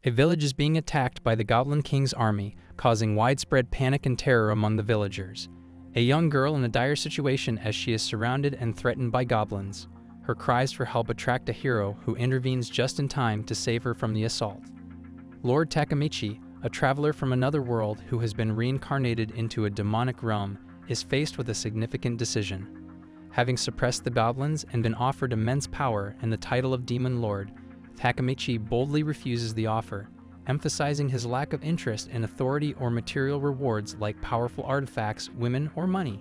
A village is being attacked by the Goblin King's army, causing widespread panic and terror among the villagers. A young girl in a dire situation as she is surrounded and threatened by goblins. Her cries for help attract a hero who intervenes just in time to save her from the assault. Lord Takemichi, a traveler from another world who has been reincarnated into a demonic realm, is faced with a significant decision. Having suppressed the goblins and been offered immense power and the title of Demon Lord, Takemichi boldly refuses the offer, emphasizing his lack of interest in authority or material rewards like powerful artifacts, women, or money.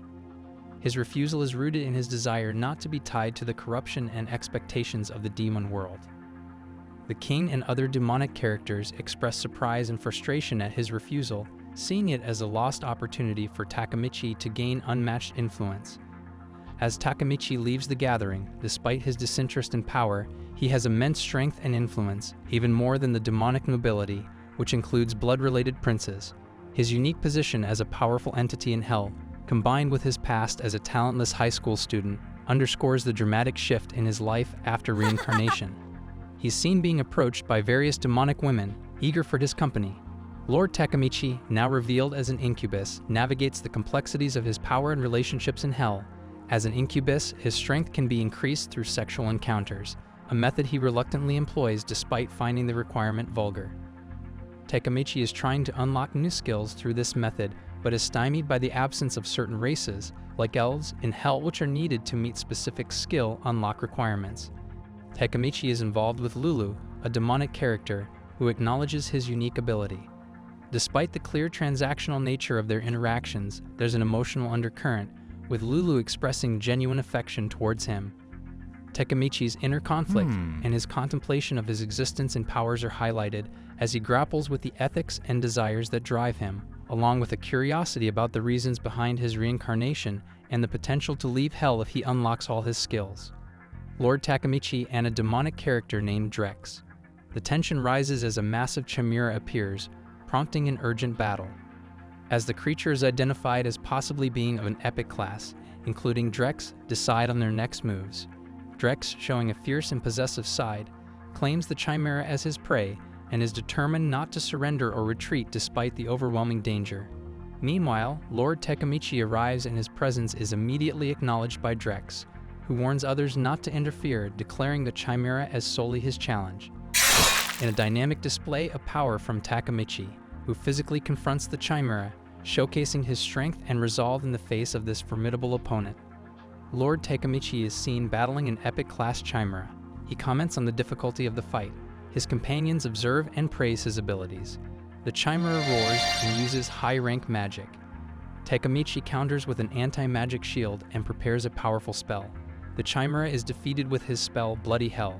His refusal is rooted in his desire not to be tied to the corruption and expectations of the demon world. The king and other demonic characters express surprise and frustration at his refusal, seeing it as a lost opportunity for Takemichi to gain unmatched influence. As Takemichi leaves the gathering, despite his disinterest in power, he has immense strength and influence, even more than the demonic nobility, which includes blood-related princes. His unique position as a powerful entity in hell, combined with his past as a talentless high school student, underscores the dramatic shift in his life after reincarnation. He's seen being approached by various demonic women, eager for his company. Lord Takemichi, now revealed as an incubus, navigates the complexities of his power and relationships in hell. As an incubus, his strength can be increased through sexual encounters, a method he reluctantly employs despite finding the requirement vulgar. Takemichi is trying to unlock new skills through this method, but is stymied by the absence of certain races, like elves, in hell which are needed to meet specific skill unlock requirements. Takemichi is involved with Lulu, a demonic character, who acknowledges his unique ability. Despite the clear transactional nature of their interactions, there's an emotional undercurrent, with Lulu expressing genuine affection towards him. Takemichi's inner conflict and his contemplation of his existence and powers are highlighted as he grapples with the ethics and desires that drive him, along with a curiosity about the reasons behind his reincarnation and the potential to leave hell if he unlocks all his skills. Lord Takemichi and a demonic character named Drex. The tension rises as a massive chimera appears, prompting an urgent battle. As the creature is identified as possibly being of an epic class, including Drex, decide on their next moves. Drex, showing a fierce and possessive side, claims the chimera as his prey and is determined not to surrender or retreat despite the overwhelming danger. Meanwhile, Lord Takemichi arrives and his presence is immediately acknowledged by Drex, who warns others not to interfere, declaring the chimera as solely his challenge. In a dynamic display of power from Takemichi, who physically confronts the chimera, showcasing his strength and resolve in the face of this formidable opponent. Lord Takemichi is seen battling an epic-class chimera. He comments on the difficulty of the fight. His companions observe and praise his abilities. The chimera roars and uses high-rank magic. Takemichi counters with an anti-magic shield and prepares a powerful spell. The chimera is defeated with his spell, Bloody Hell.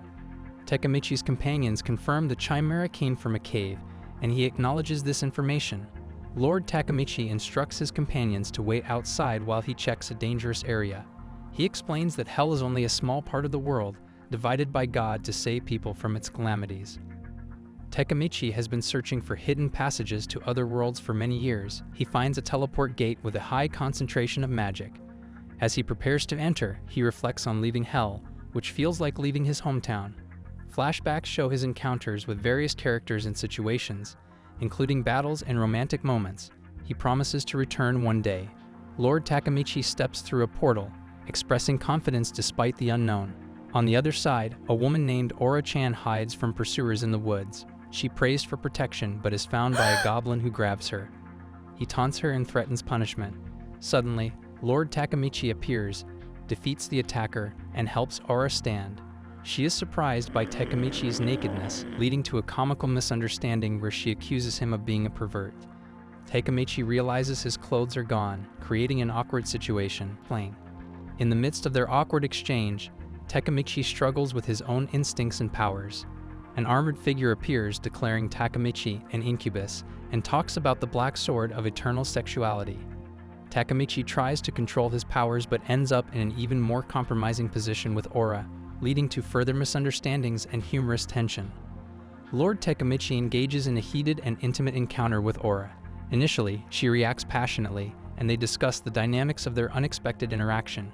Takemichi's companions confirm the chimera came from a cave, and he acknowledges this information. Lord Takemichi instructs his companions to wait outside while he checks a dangerous area. He explains that hell is only a small part of the world, divided by God to save people from its calamities. Takemichi has been searching for hidden passages to other worlds for many years. He finds a teleport gate with a high concentration of magic. As he prepares to enter, he reflects on leaving hell, which feels like leaving his hometown. Flashbacks show his encounters with various characters and situations, including battles and romantic moments. He promises to return one day. Lord Takemichi steps through a portal, expressing confidence despite the unknown. On the other side, a woman named Aura-chan hides from pursuers in the woods. She prays for protection but is found by a goblin who grabs her. He taunts her and threatens punishment. Suddenly, Lord Takemichi appears, defeats the attacker, and helps Aura stand. She is surprised by Takemichi's nakedness, leading to a comical misunderstanding where she accuses him of being a pervert. Takemichi realizes his clothes are gone, creating an awkward situation. In the midst of their awkward exchange, Takemichi struggles with his own instincts and powers. An armored figure appears, declaring Takemichi an incubus, and talks about the black sword of eternal sexuality. Takemichi tries to control his powers but ends up in an even more compromising position with Aura, leading to further misunderstandings and humorous tension. Lord Takemichi engages in a heated and intimate encounter with Aura. Initially, she reacts passionately, and they discuss the dynamics of their unexpected interaction.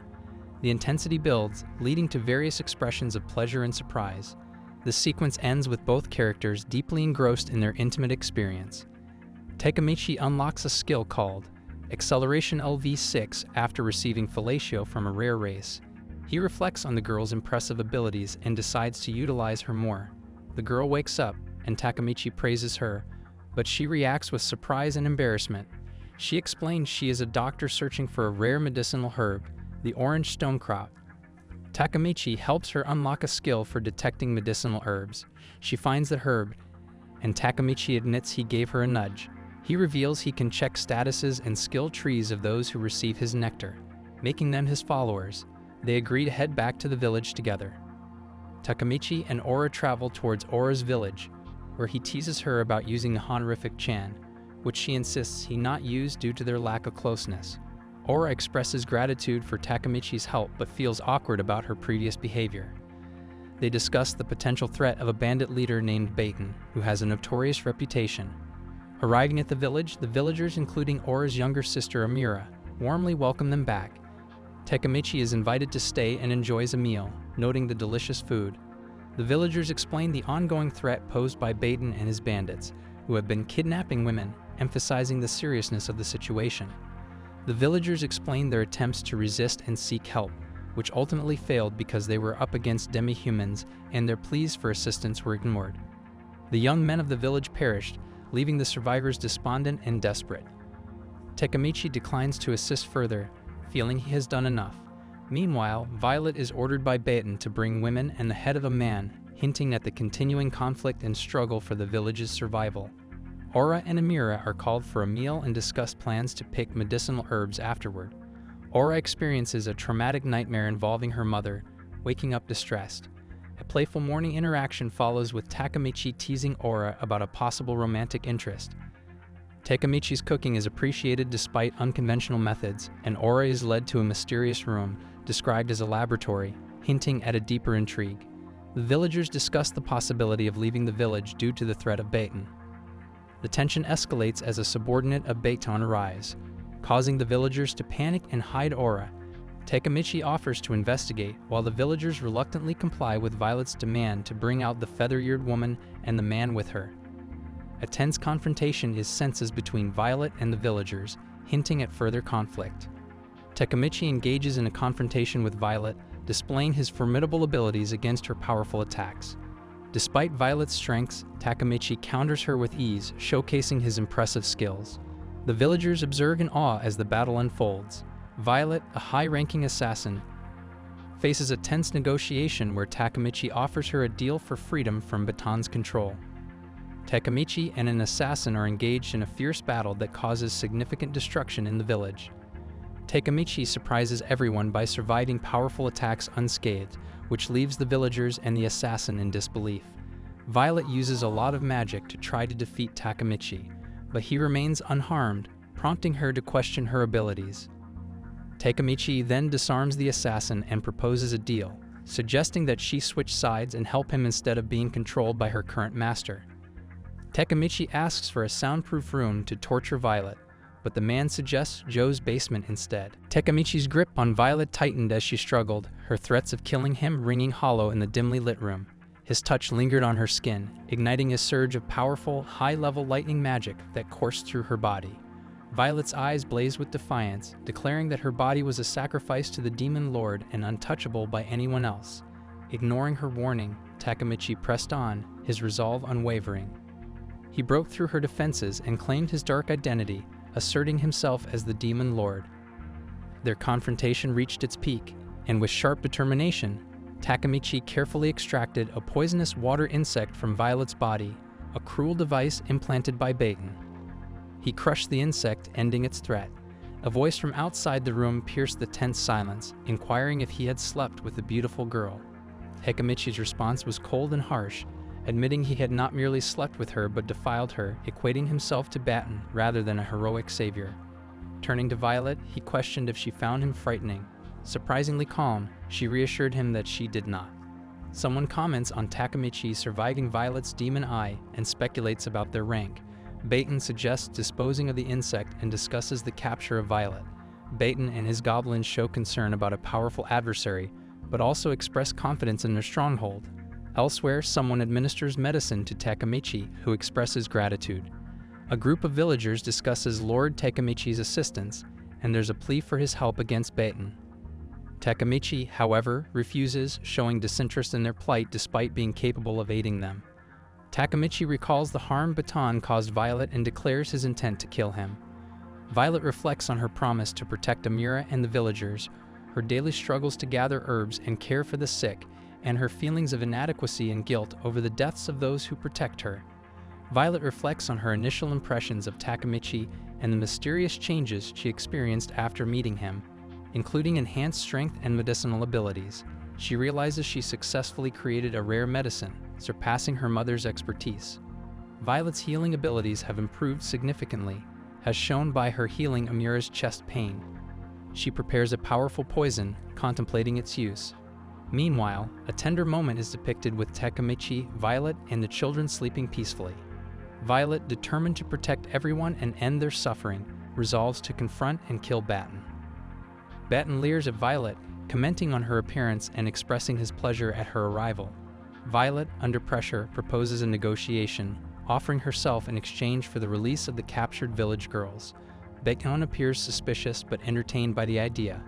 The intensity builds, leading to various expressions of pleasure and surprise. The sequence ends with both characters deeply engrossed in their intimate experience. Takemichi unlocks a skill called Acceleration LV6 after receiving fellatio from a rare race. He reflects on the girl's impressive abilities and decides to utilize her more. The girl wakes up, and Takemichi praises her, but she reacts with surprise and embarrassment. She explains she is a doctor searching for a rare medicinal herb, the orange stonecrop. Takemichi helps her unlock a skill for detecting medicinal herbs. She finds the herb, and Takemichi admits he gave her a nudge. He reveals he can check statuses and skill trees of those who receive his nectar, making them his followers. They agree to head back to the village together. Takemichi and Aura travel towards Aura's village, where he teases her about using the honorific Chan, which she insists he not use due to their lack of closeness. Aura expresses gratitude for Takemichi's help but feels awkward about her previous behavior. They discuss the potential threat of a bandit leader named Baton, who has a notorious reputation. Arriving at the village, the villagers, including Aura's younger sister Amira, warmly welcome them back. Takemichi is invited to stay and enjoys a meal, noting the delicious food. The villagers explain the ongoing threat posed by Baton and his bandits, who have been kidnapping women, emphasizing the seriousness of the situation. The villagers explain their attempts to resist and seek help, which ultimately failed because they were up against demi-humans and their pleas for assistance were ignored. The young men of the village perished, leaving the survivors despondent and desperate. Takemichi declines to assist further, feeling he has done enough. Meanwhile, Violet is ordered by Baton to bring women and the head of a man, hinting at the continuing conflict and struggle for the village's survival. Aura and Amira are called for a meal and discuss plans to pick medicinal herbs afterward. Aura experiences a traumatic nightmare involving her mother, waking up distressed. A playful morning interaction follows with Takemichi teasing Aura about a possible romantic interest. Takemichi's cooking is appreciated despite unconventional methods, and Aura is led to a mysterious room, described as a laboratory, hinting at a deeper intrigue. The villagers discuss the possibility of leaving the village due to the threat of Baton. The tension escalates as a subordinate of Baton arrives, causing the villagers to panic and hide Aura. Takemichi offers to investigate, while the villagers reluctantly comply with Violet's demand to bring out the feather-eared woman and the man with her. A tense confrontation is senses between Violet and the villagers, hinting at further conflict. Takemichi engages in a confrontation with Violet, displaying his formidable abilities against her powerful attacks. Despite Violet's strengths, Takemichi counters her with ease, showcasing his impressive skills. The villagers observe in awe as the battle unfolds. Violet, a high-ranking assassin, faces a tense negotiation where Takemichi offers her a deal for freedom from Baton's control. Takemichi and an assassin are engaged in a fierce battle that causes significant destruction in the village. Takemichi surprises everyone by surviving powerful attacks unscathed, which leaves the villagers and the assassin in disbelief. Violet uses a lot of magic to try to defeat Takemichi, but he remains unharmed, prompting her to question her abilities. Takemichi then disarms the assassin and proposes a deal, suggesting that she switch sides and help him instead of being controlled by her current master. Takemichi asks for a soundproof room to torture Violet, but the man suggests Joe's basement instead. Takemichi's grip on Violet tightened as she struggled, her threats of killing him ringing hollow in the dimly lit room. His touch lingered on her skin, igniting a surge of powerful, high-level lightning magic that coursed through her body. Violet's eyes blazed with defiance, declaring that her body was a sacrifice to the demon lord and untouchable by anyone else. Ignoring her warning, Takemichi pressed on, his resolve unwavering. He broke through her defenses and claimed his dark identity, asserting himself as the demon lord. Their confrontation reached its peak, and with sharp determination, Takemichi carefully extracted a poisonous water insect from Violet's body, a cruel device implanted by Baton. He crushed the insect, ending its threat. A voice from outside the room pierced the tense silence, inquiring if he had slept with the beautiful girl. Takemichi's response was cold and harsh, admitting he had not merely slept with her but defiled her, equating himself to Baton rather than a heroic savior. Turning to Violet, he questioned if she found him frightening. Surprisingly calm, she reassured him that she did not. Someone comments on Takemichi surviving Violet's demon eye and speculates about their rank. Baton suggests disposing of the insect and discusses the capture of Violet. Baton and his goblins show concern about a powerful adversary, but also express confidence in their stronghold. Elsewhere, someone administers medicine to Takemichi, who expresses gratitude. A group of villagers discusses Lord Takemichi's assistance, and there's a plea for his help against Baton. Takemichi, however, refuses, showing disinterest in their plight despite being capable of aiding them. Takemichi recalls the harm Baton caused Violet and declares his intent to kill him. Violet reflects on her promise to protect Amira and the villagers, her daily struggles to gather herbs and care for the sick, and her feelings of inadequacy and guilt over the deaths of those who protect her. Violet reflects on her initial impressions of Takemichi and the mysterious changes she experienced after meeting him, including enhanced strength and medicinal abilities. She realizes she successfully created a rare medicine, surpassing her mother's expertise. Violet's healing abilities have improved significantly, as shown by her healing Amira's chest pain. She prepares a powerful poison, contemplating its use. Meanwhile, a tender moment is depicted with Takemichi, Violet, and the children sleeping peacefully. Violet, determined to protect everyone and end their suffering, resolves to confront and kill Baton. Baton leers at Violet, commenting on her appearance and expressing his pleasure at her arrival. Violet, under pressure, proposes a negotiation, offering herself in exchange for the release of the captured village girls. Baton appears suspicious but entertained by the idea.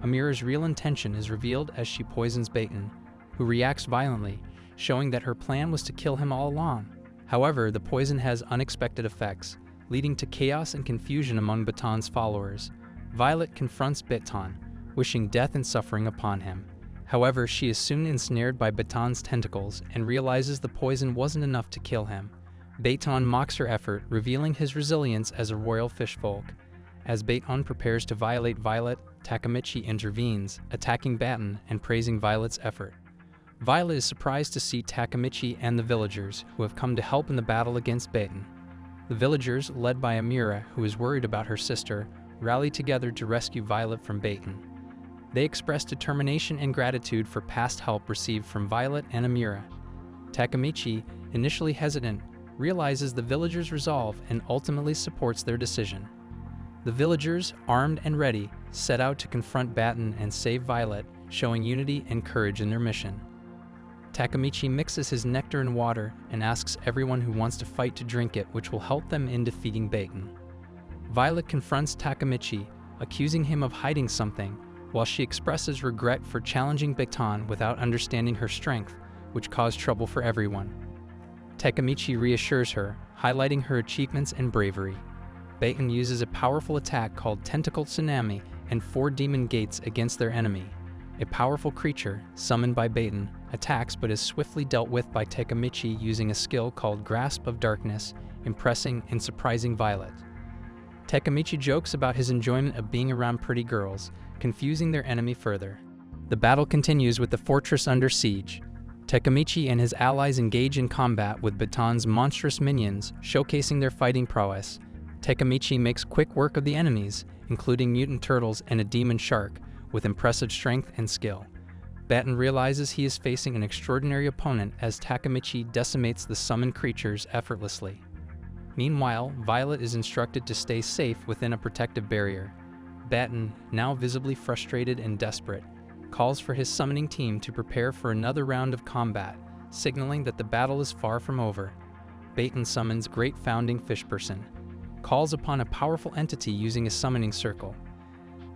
Amira's real intention is revealed as she poisons Baton, who reacts violently, showing that her plan was to kill him all along. However, the poison has unexpected effects, leading to chaos and confusion among Baton's followers. Violet confronts Baton, wishing death and suffering upon him. However, she is soon ensnared by Baton's tentacles and realizes the poison wasn't enough to kill him. Baton mocks her effort, revealing his resilience as a royal fishfolk. As Baton prepares to violate Violet, Takemichi intervenes, attacking Baton and praising Violet's effort. Violet is surprised to see Takemichi and the villagers, who have come to help in the battle against Baton. The villagers, led by Amira, who is worried about her sister, rally together to rescue Violet from Baton. They express determination and gratitude for past help received from Violet and Amira. Takemichi, initially hesitant, realizes the villagers' resolve and ultimately supports their decision. The villagers, armed and ready, set out to confront Baton and save Violet, showing unity and courage in their mission. Takemichi mixes his nectar and water and asks everyone who wants to fight to drink it, which will help them in defeating Baton. Violet confronts Takemichi, accusing him of hiding something, while she expresses regret for challenging Baton without understanding her strength, which caused trouble for everyone. Takemichi reassures her, highlighting her achievements and bravery. Baton uses a powerful attack called Tentacle Tsunami and 4 demon gates against their enemy. A powerful creature, summoned by Baton, attacks but is swiftly dealt with by Takemichi using a skill called Grasp of Darkness, impressing and surprising Violet. Takemichi jokes about his enjoyment of being around pretty girls, confusing their enemy further. The battle continues with the fortress under siege. Takemichi and his allies engage in combat with Baton's monstrous minions, showcasing their fighting prowess. Takemichi makes quick work of the enemies, including mutant turtles and a demon shark, with impressive strength and skill. Baton realizes he is facing an extraordinary opponent as Takemichi decimates the summoned creatures effortlessly. Meanwhile, Violet is instructed to stay safe within a protective barrier. Baton, now visibly frustrated and desperate, calls for his summoning team to prepare for another round of combat, signaling that the battle is far from over. Baton summons Great Founding Fish Person, calls upon a powerful entity using a summoning circle.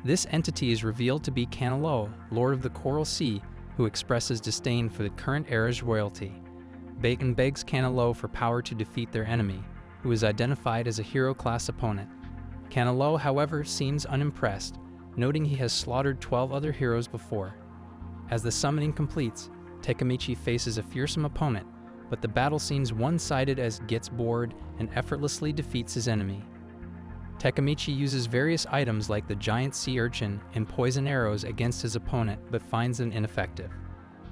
This entity is revealed to be Canelo, Lord of the Coral Sea, who expresses disdain for the current era's royalty. Baton begs Canelo for power to defeat their enemy, who is identified as a hero-class opponent. Canelo, however, seems unimpressed, noting he has slaughtered 12 other heroes before. As the summoning completes, Takemichi faces a fearsome opponent, but the battle seems one-sided as he gets bored and effortlessly defeats his enemy. Takemichi uses various items like the giant sea urchin and poison arrows against his opponent, but finds them ineffective.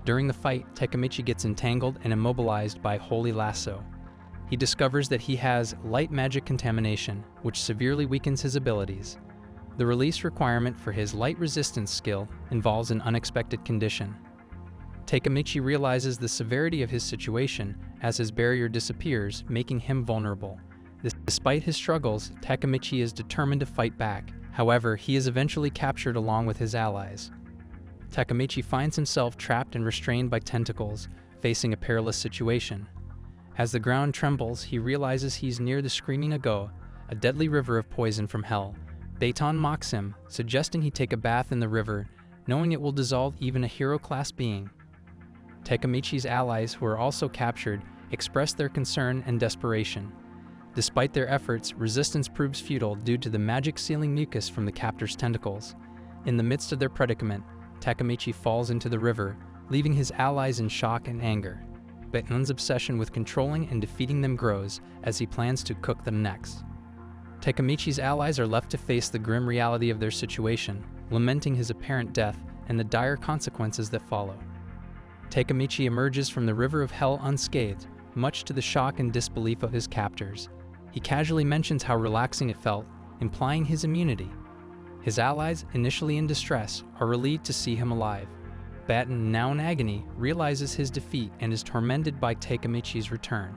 During the fight, Takemichi gets entangled and immobilized by Holy Lasso. He discovers that he has light magic contamination, which severely weakens his abilities. The release requirement for his light resistance skill involves an unexpected condition. Takemichi realizes the severity of his situation as his barrier disappears, making him vulnerable. Despite his struggles, Takemichi is determined to fight back. However, he is eventually captured along with his allies. Takemichi finds himself trapped and restrained by tentacles, facing a perilous situation. As the ground trembles, he realizes he's near the Screaming Ago, a deadly river of poison from hell. Baton mocks him, suggesting he take a bath in the river, knowing it will dissolve even a hero-class being. Takemichi's allies, who are also captured, express their concern and desperation. Despite their efforts, resistance proves futile due to the magic-sealing mucus from the captor's tentacles. In the midst of their predicament, Takemichi falls into the river, leaving his allies in shock and anger. Baton's obsession with controlling and defeating them grows as he plans to cook them next. Takemichi's allies are left to face the grim reality of their situation, lamenting his apparent death and the dire consequences that follow. Takemichi emerges from the river of hell unscathed, much to the shock and disbelief of his captors. He casually mentions how relaxing it felt, implying his immunity. His allies, initially in distress, are relieved to see him alive. Baton, now in agony, realizes his defeat and is tormented by Takemichi's return.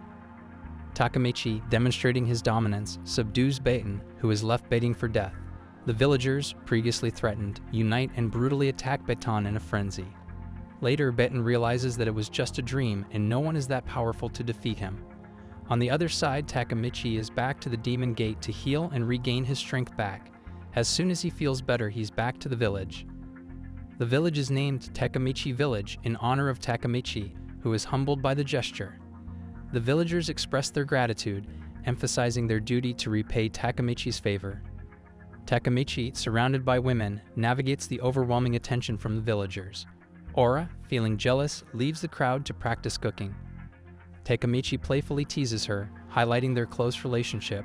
Takemichi, demonstrating his dominance, subdues Baton, who is left baiting for death. The villagers, previously threatened, unite and brutally attack Baton in a frenzy. Later, Baton realizes that it was just a dream and no one is that powerful to defeat him. On the other side, Takemichi is back to the Demon Gate to heal and regain his strength back. As soon as he feels better, he's back to the village. The village is named Takemichi Village in honor of Takemichi, who is humbled by the gesture. The villagers express their gratitude, emphasizing their duty to repay Takemichi's favor. Takemichi, surrounded by women, navigates the overwhelming attention from the villagers. Aura, feeling jealous, leaves the crowd to practice cooking. Takemichi playfully teases her, highlighting their close relationship.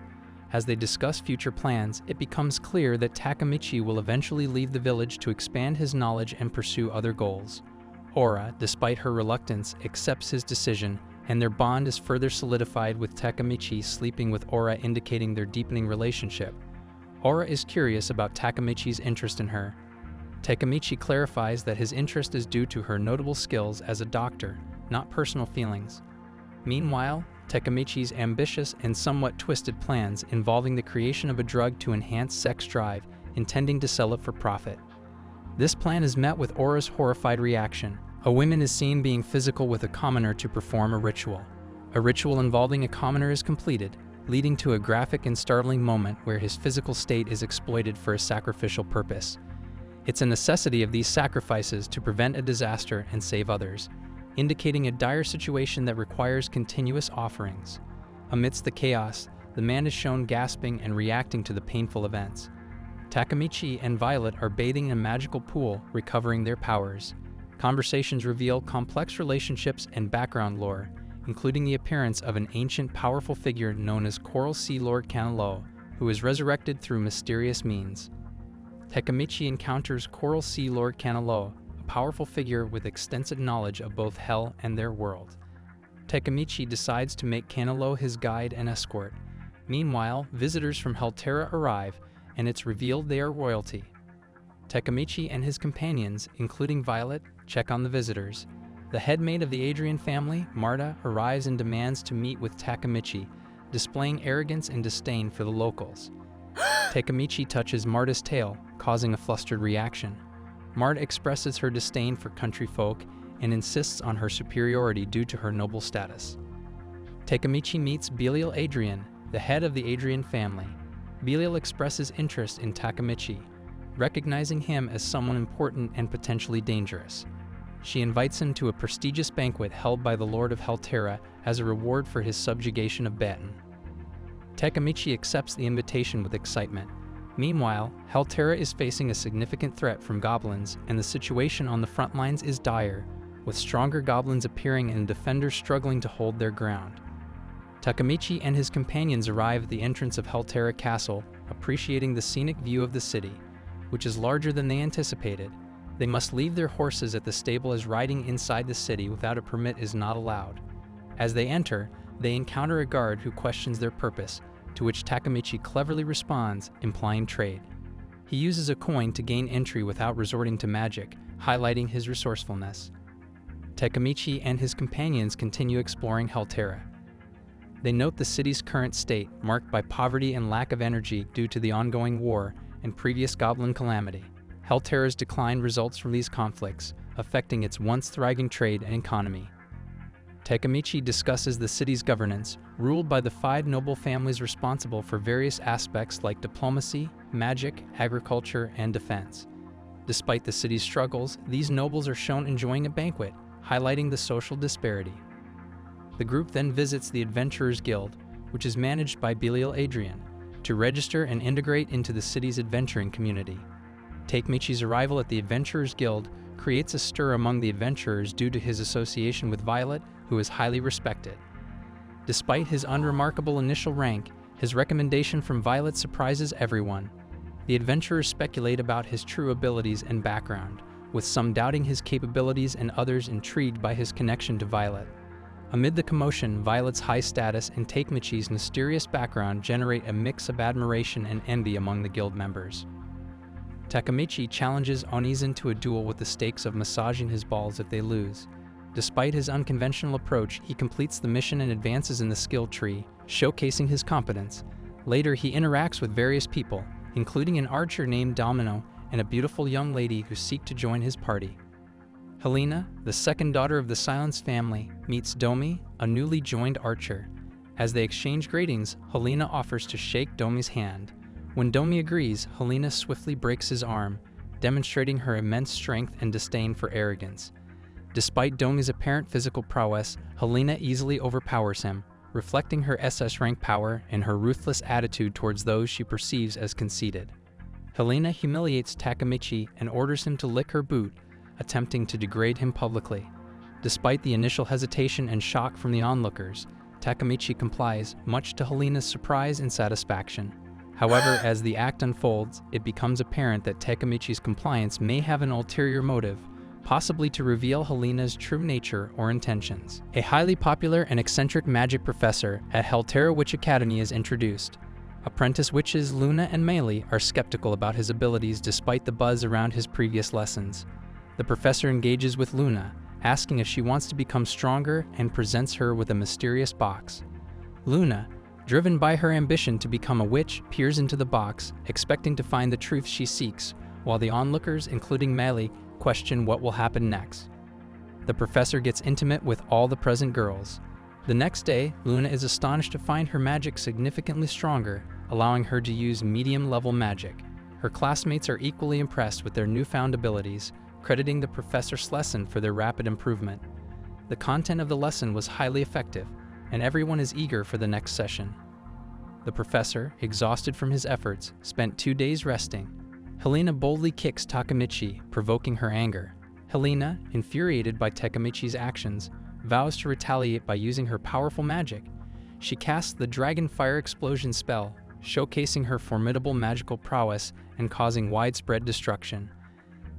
As they discuss future plans, it becomes clear that Takemichi will eventually leave the village to expand his knowledge and pursue other goals. Aura, despite her reluctance, accepts his decision, and their bond is further solidified with Takemichi sleeping with Aura, indicating their deepening relationship. Aura is curious about Takemichi's interest in her. Takemichi clarifies that his interest is due to her notable skills as a doctor, not personal feelings. Meanwhile, Takemichi's ambitious and somewhat twisted plans involving the creation of a drug to enhance sex drive, intending to sell it for profit. This plan is met with Aura's horrified reaction. A woman is seen being physical with a commoner to perform a ritual. A ritual involving a commoner is completed, leading to a graphic and startling moment where his physical state is exploited for a sacrificial purpose. It's a necessity of these sacrifices to prevent a disaster and save others, indicating a dire situation that requires continuous offerings. Amidst the chaos, the man is shown gasping and reacting to the painful events. Takemichi and Violet are bathing in a magical pool, recovering their powers. Conversations reveal complex relationships and background lore, including the appearance of an ancient, powerful figure known as Coral Sea Lord Kanelo, who is resurrected through mysterious means. Takemichi encounters Coral Sea Lord Kanelo, a powerful figure with extensive knowledge of both Hell and their world. Takemichi decides to make Kanelo his guide and escort. Meanwhile, visitors from Helterra arrive, and it's revealed they are royalty. Takemichi and his companions, including Violet, check on the visitors. The head maid of the Adrian family, Marta, arrives and demands to meet with Takemichi, displaying arrogance and disdain for the locals. Takemichi touches Marta's tail, causing a flustered reaction. Marta expresses her disdain for country folk and insists on her superiority due to her noble status. Takemichi meets Belial Adrian, the head of the Adrian family. Belial expresses interest in Takemichi, recognizing him as someone important and potentially dangerous. She invites him to a prestigious banquet held by the Lord of Helterra as a reward for his subjugation of Baton. Takemichi accepts the invitation with excitement. Meanwhile, Helterra is facing a significant threat from goblins, and the situation on the front lines is dire, with stronger goblins appearing and defenders struggling to hold their ground. Takemichi and his companions arrive at the entrance of Helterra Castle, appreciating the scenic view of the city, which is larger than they anticipated. They must leave their horses at the stable as riding inside the city without a permit is not allowed. As they enter, they encounter a guard who questions their purpose, to which Takemichi cleverly responds, implying trade. He uses a coin to gain entry without resorting to magic, highlighting his resourcefulness. Takemichi and his companions continue exploring Helterra. They note the city's current state, marked by poverty and lack of energy due to the ongoing war and previous goblin calamity. Helterra's decline results from these conflicts, affecting its once thriving trade and economy. Takemichi discusses the city's governance, ruled by the 5 noble families responsible for various aspects like diplomacy, magic, agriculture, and defense. Despite the city's struggles, these nobles are shown enjoying a banquet, highlighting the social disparity. The group then visits the Adventurers Guild, which is managed by Belial Adrian, to register and integrate into the city's adventuring community. Takemichi's arrival at the Adventurers Guild creates a stir among the adventurers due to his association with Violet, who is highly respected. Despite his unremarkable initial rank, his recommendation from Violet surprises everyone. The adventurers speculate about his true abilities and background, with some doubting his capabilities and others intrigued by his connection to Violet. Amid the commotion, Violet's high status and Takemichi's mysterious background generate a mix of admiration and envy among the guild members. Takemichi challenges Onizen to a duel with the stakes of massaging his balls if they lose. Despite his unconventional approach, he completes the mission and advances in the skill tree, showcasing his competence. Later, he interacts with various people, including an archer named Domino and a beautiful young lady who seek to join his party. Helena, the second daughter of the Silence family, meets Domi, a newly joined archer. As they exchange greetings, Helena offers to shake Domi's hand. When Domi agrees, Helena swiftly breaks his arm, demonstrating her immense strength and disdain for arrogance. Despite Domi's apparent physical prowess, Helena easily overpowers him, reflecting her SS rank power and her ruthless attitude towards those she perceives as conceited. Helena humiliates Takemichi and orders him to lick her boot, attempting to degrade him publicly. Despite the initial hesitation and shock from the onlookers, Takemichi complies, much to Helena's surprise and satisfaction. However, as the act unfolds, it becomes apparent that Takemichi's compliance may have an ulterior motive, possibly to reveal Helena's true nature or intentions. A highly popular and eccentric magic professor at Helterra Witch Academy is introduced. Apprentice witches Luna and Meili are skeptical about his abilities despite the buzz around his previous lessons. The professor engages with Luna, asking if she wants to become stronger, and presents her with a mysterious box. Luna, driven by her ambition to become a witch, peers into the box, expecting to find the truth she seeks, while the onlookers, including Meili, question what will happen next. The professor gets intimate with all the present girls. The next day, Luna is astonished to find her magic significantly stronger, allowing her to use medium-level magic. Her classmates are equally impressed with their newfound abilities, crediting the professor's lesson for their rapid improvement. The content of the lesson was highly effective, and everyone is eager for the next session. The professor, exhausted from his efforts, spent 2 days resting. Helena boldly kicks Takemichi, provoking her anger. Helena, infuriated by Takemichi's actions, vows to retaliate by using her powerful magic. She casts the Dragon Fire Explosion spell, showcasing her formidable magical prowess and causing widespread destruction.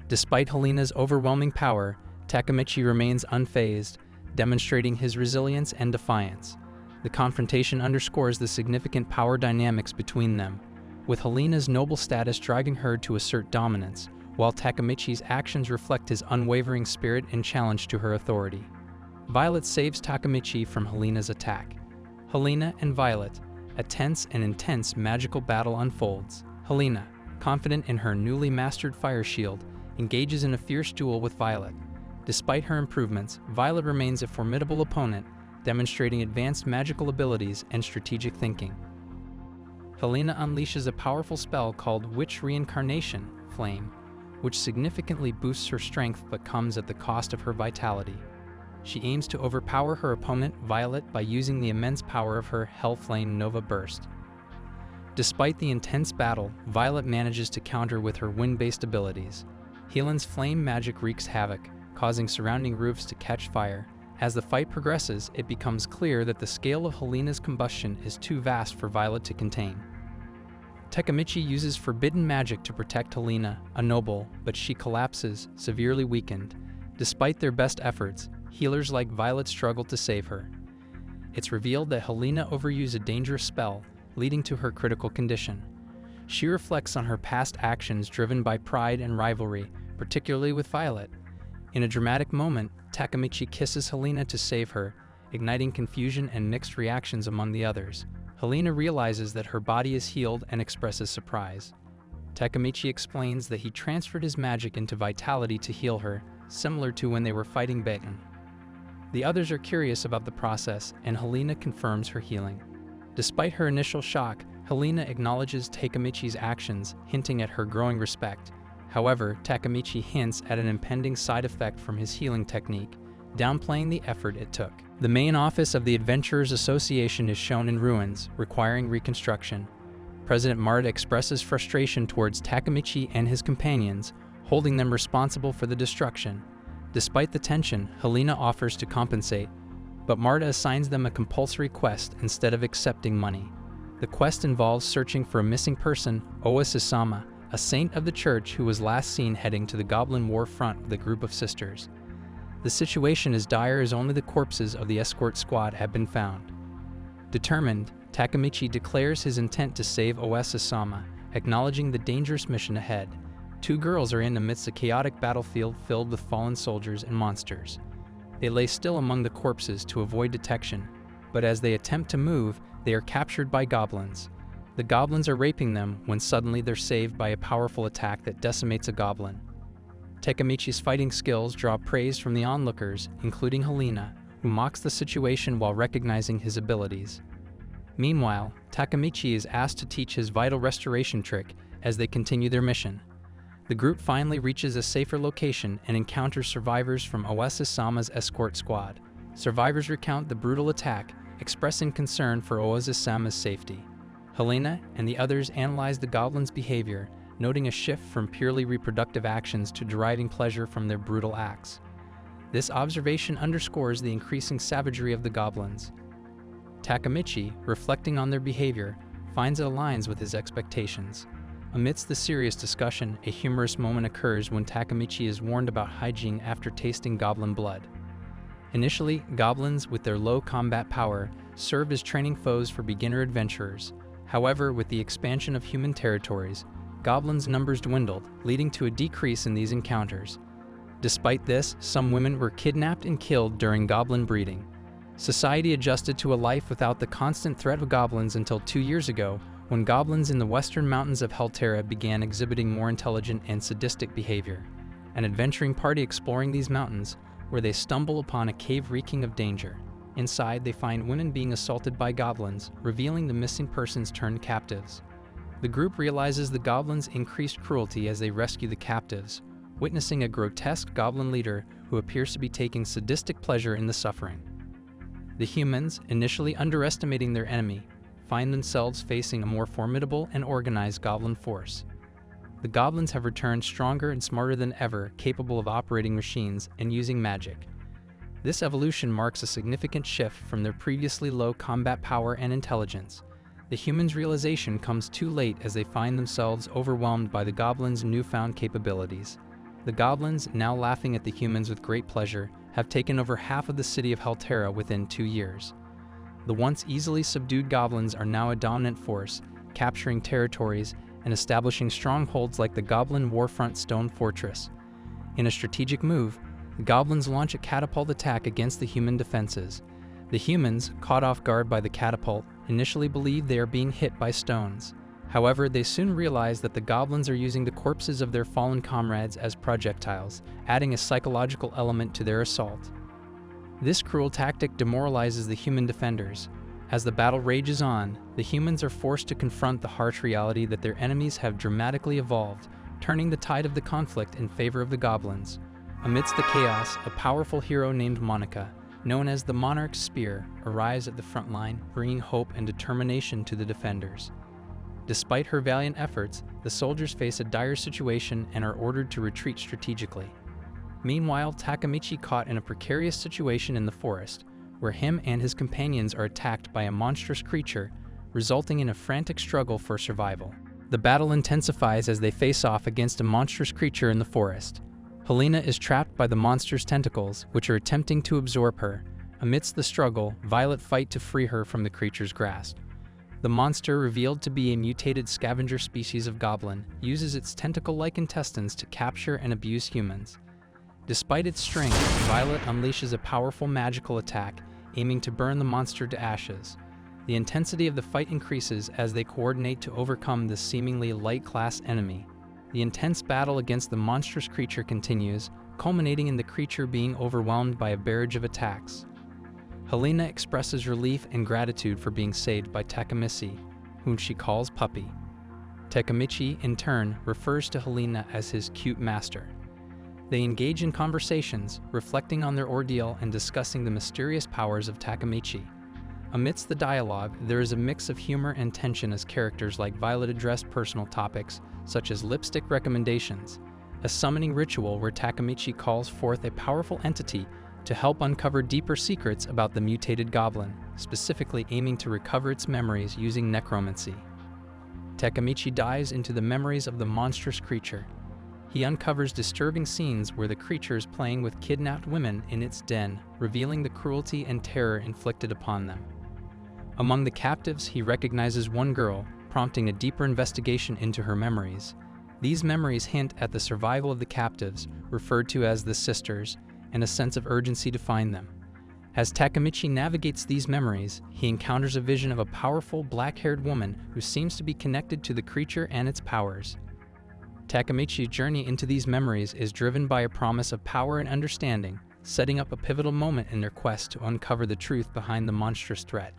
Despite Helena's overwhelming power, Takemichi remains unfazed, demonstrating his resilience and defiance. The confrontation underscores the significant power dynamics between them, with Helena's noble status driving her to assert dominance, while Takemichi's actions reflect his unwavering spirit and challenge to her authority. Violet saves Takemichi from Helena's attack. Helena and Violet, a tense and intense magical battle unfolds. Helena, confident in her newly mastered fire shield, engages in a fierce duel with Violet. Despite her improvements, Violet remains a formidable opponent, demonstrating advanced magical abilities and strategic thinking. Helena unleashes a powerful spell called Witch Reincarnation Flame, which significantly boosts her strength but comes at the cost of her vitality. She aims to overpower her opponent, Violet, by using the immense power of her Hellflame Nova Burst. Despite the intense battle, Violet manages to counter with her wind-based abilities. Helen's flame magic wreaks havoc, causing surrounding roofs to catch fire. As the fight progresses, it becomes clear that the scale of Helena's combustion is too vast for Violet to contain. Takemichi uses forbidden magic to protect Helena, a noble, but she collapses, severely weakened. Despite their best efforts, healers like Violet struggle to save her. It's revealed that Helena overused a dangerous spell, leading to her critical condition. She reflects on her past actions driven by pride and rivalry, particularly with Violet. In a dramatic moment, Takemichi kisses Helena to save her, igniting confusion and mixed reactions among the others. Helena realizes that her body is healed and expresses surprise. Takemichi explains that he transferred his magic into vitality to heal her, similar to when they were fighting Baton. The others are curious about the process, and Helena confirms her healing. Despite her initial shock, Helena acknowledges Takemichi's actions, hinting at her growing respect. However, Takemichi hints at an impending side effect from his healing technique, downplaying the effort it took. The main office of the Adventurers Association is shown in ruins, requiring reconstruction. President Marta expresses frustration towards Takemichi and his companions, holding them responsible for the destruction. Despite the tension, Helena offers to compensate, but Marta assigns them a compulsory quest instead of accepting money. The quest involves searching for a missing person, Oa Sasama, a saint of the church who was last seen heading to the Goblin War front with a group of sisters. The situation is dire as only the corpses of the escort squad have been found. Determined, Takemichi declares his intent to save Oa Sasama, acknowledging the dangerous mission ahead. Two girls are in amidst a chaotic battlefield filled with fallen soldiers and monsters. They lay still among the corpses to avoid detection, but as they attempt to move, they are captured by goblins. The goblins are raping them when suddenly they're saved by a powerful attack that decimates a goblin. Takemichi's fighting skills draw praise from the onlookers, including Helena, who mocks the situation while recognizing his abilities. Meanwhile, Takemichi is asked to teach his vital restoration trick as they continue their mission. The group finally reaches a safer location and encounters survivors from Oa Sasama's escort squad. Survivors recount the brutal attack, expressing concern for Oa Sasama's safety. Helena and the others analyze the goblins' behavior, noting a shift from purely reproductive actions to deriving pleasure from their brutal acts. This observation underscores the increasing savagery of the goblins. Takemichi, reflecting on their behavior, finds it aligns with his expectations. Amidst the serious discussion, a humorous moment occurs when Takemichi is warned about hygiene after tasting goblin blood. Initially, goblins, with their low combat power, serve as training foes for beginner adventurers. However, with the expansion of human territories, goblins' numbers dwindled, leading to a decrease in these encounters. Despite this, some women were kidnapped and killed during goblin breeding. Society adjusted to a life without the constant threat of goblins until 2 years ago, when goblins in the western mountains of Helterra began exhibiting more intelligent and sadistic behavior. An adventuring party exploring these mountains, where they stumble upon a cave reeking of danger. Inside, they find women being assaulted by goblins, revealing the missing persons turned captives. The group realizes the goblins' increased cruelty as they rescue the captives, witnessing a grotesque goblin leader who appears to be taking sadistic pleasure in the suffering. The humans, initially underestimating their enemy, find themselves facing a more formidable and organized goblin force. The goblins have returned stronger and smarter than ever, capable of operating machines and using magic. This evolution marks a significant shift from their previously low combat power and intelligence. The humans' realization comes too late as they find themselves overwhelmed by the goblins' newfound capabilities. The goblins, now laughing at the humans with great pleasure, have taken over half of the city of Helterra within 2 years. The once easily subdued goblins are now a dominant force, capturing territories and establishing strongholds like the Goblin Warfront Stone Fortress. In a strategic move, the goblins launch a catapult attack against the human defenses. The humans, caught off guard by the catapult, initially believe they are being hit by stones. However, they soon realize that the goblins are using the corpses of their fallen comrades as projectiles, adding a psychological element to their assault. This cruel tactic demoralizes the human defenders. As the battle rages on, the humans are forced to confront the harsh reality that their enemies have dramatically evolved, turning the tide of the conflict in favor of the goblins. Amidst the chaos, a powerful hero named Monica, known as the Monarch's Spear, arrives at the front line, bringing hope and determination to the defenders. Despite her valiant efforts, the soldiers face a dire situation and are ordered to retreat strategically. Meanwhile, Takemichi caught in a precarious situation in the forest, where him and his companions are attacked by a monstrous creature, resulting in a frantic struggle for survival. The battle intensifies as they face off against a monstrous creature in the forest. Helena is trapped by the monster's tentacles, which are attempting to absorb her. Amidst the struggle, Violet fight to free her from the creature's grasp. The monster, revealed to be a mutated scavenger species of goblin, uses its tentacle-like intestines to capture and abuse humans. Despite its strength, Violet unleashes a powerful magical attack, aiming to burn the monster to ashes. The intensity of the fight increases as they coordinate to overcome this seemingly light-class enemy. The intense battle against the monstrous creature continues, culminating in the creature being overwhelmed by a barrage of attacks. Helena expresses relief and gratitude for being saved by Takemichi, whom she calls Puppy. Takemichi, in turn, refers to Helena as his cute master. They engage in conversations, reflecting on their ordeal and discussing the mysterious powers of Takemichi. Amidst the dialogue, there is a mix of humor and tension as characters like Violet address personal topics, such as lipstick recommendations, a summoning ritual where Takemichi calls forth a powerful entity to help uncover deeper secrets about the mutated goblin, specifically aiming to recover its memories using necromancy. Takemichi dives into the memories of the monstrous creature. He uncovers disturbing scenes where the creature is playing with kidnapped women in its den, revealing the cruelty and terror inflicted upon them. Among the captives, he recognizes one girl, prompting a deeper investigation into her memories. These memories hint at the survival of the captives, referred to as the sisters, and a sense of urgency to find them. As Takemichi navigates these memories, he encounters a vision of a powerful black-haired woman who seems to be connected to the creature and its powers. Takemichi's journey into these memories is driven by a promise of power and understanding, setting up a pivotal moment in their quest to uncover the truth behind the monstrous threat.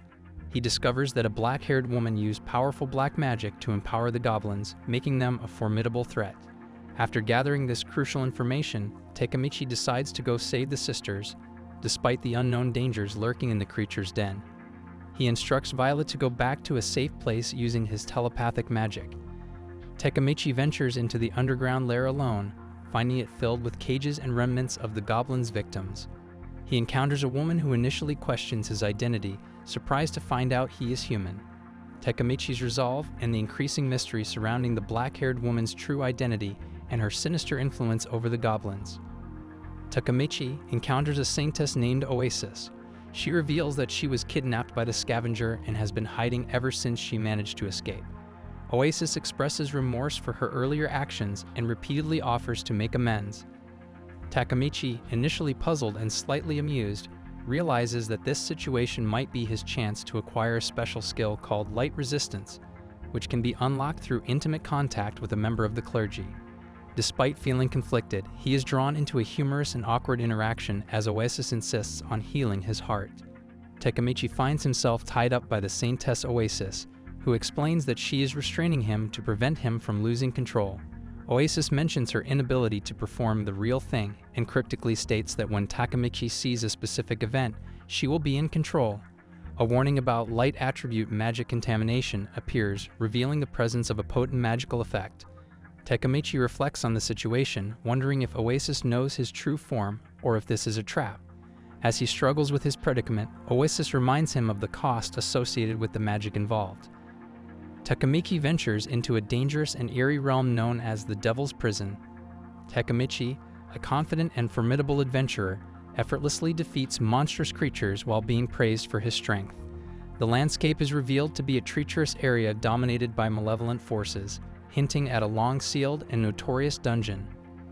He discovers that a black-haired woman used powerful black magic to empower the goblins, making them a formidable threat. After gathering this crucial information, Takemichi decides to go save the sisters, despite the unknown dangers lurking in the creature's den. He instructs Violet to go back to a safe place using his telepathic magic. Takemichi ventures into the underground lair alone, finding it filled with cages and remnants of the goblin's victims. He encounters a woman who initially questions his identity, surprised to find out he is human. Takemichi's resolve and the increasing mystery surrounding the black-haired woman's true identity and her sinister influence over the goblins. Takemichi encounters a saintess named Oasis. She reveals that she was kidnapped by the scavenger and has been hiding ever since she managed to escape. Oasis expresses remorse for her earlier actions and repeatedly offers to make amends. Takemichi, initially puzzled and slightly amused, realizes that this situation might be his chance to acquire a special skill called Light Resistance, which can be unlocked through intimate contact with a member of the clergy. Despite feeling conflicted, he is drawn into a humorous and awkward interaction as Oasis insists on healing his heart. Takemichi finds himself tied up by the Saintess Oasis, who explains that she is restraining him to prevent him from losing control. Oasis mentions her inability to perform the real thing and cryptically states that when Takemichi sees a specific event, she will be in control. A warning about light attribute magic contamination appears, revealing the presence of a potent magical effect. Takemichi reflects on the situation, wondering if Oasis knows his true form or if this is a trap. As he struggles with his predicament, Oasis reminds him of the cost associated with the magic involved. Takemichi ventures into a dangerous and eerie realm known as the Devil's Prison. Takemichi, a confident and formidable adventurer, effortlessly defeats monstrous creatures while being praised for his strength. The landscape is revealed to be a treacherous area dominated by malevolent forces, hinting at a long-sealed and notorious dungeon.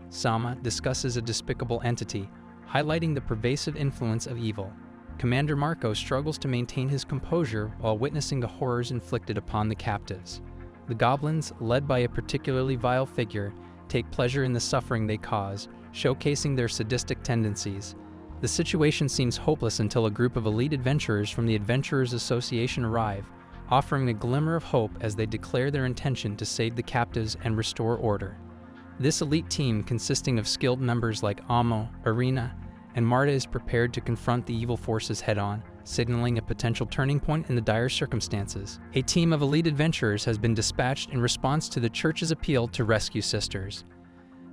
Sama discusses a despicable entity, highlighting the pervasive influence of evil. Commander Marco struggles to maintain his composure while witnessing the horrors inflicted upon the captives. The goblins, led by a particularly vile figure, take pleasure in the suffering they cause, showcasing their sadistic tendencies. The situation seems hopeless until a group of elite adventurers from the Adventurers Association arrive, offering a glimmer of hope as they declare their intention to save the captives and restore order. This elite team, consisting of skilled members like Amo, Arena, and Marta, is prepared to confront the evil forces head-on, signaling a potential turning point in the dire circumstances. A team of elite adventurers has been dispatched in response to the church's appeal to rescue sisters.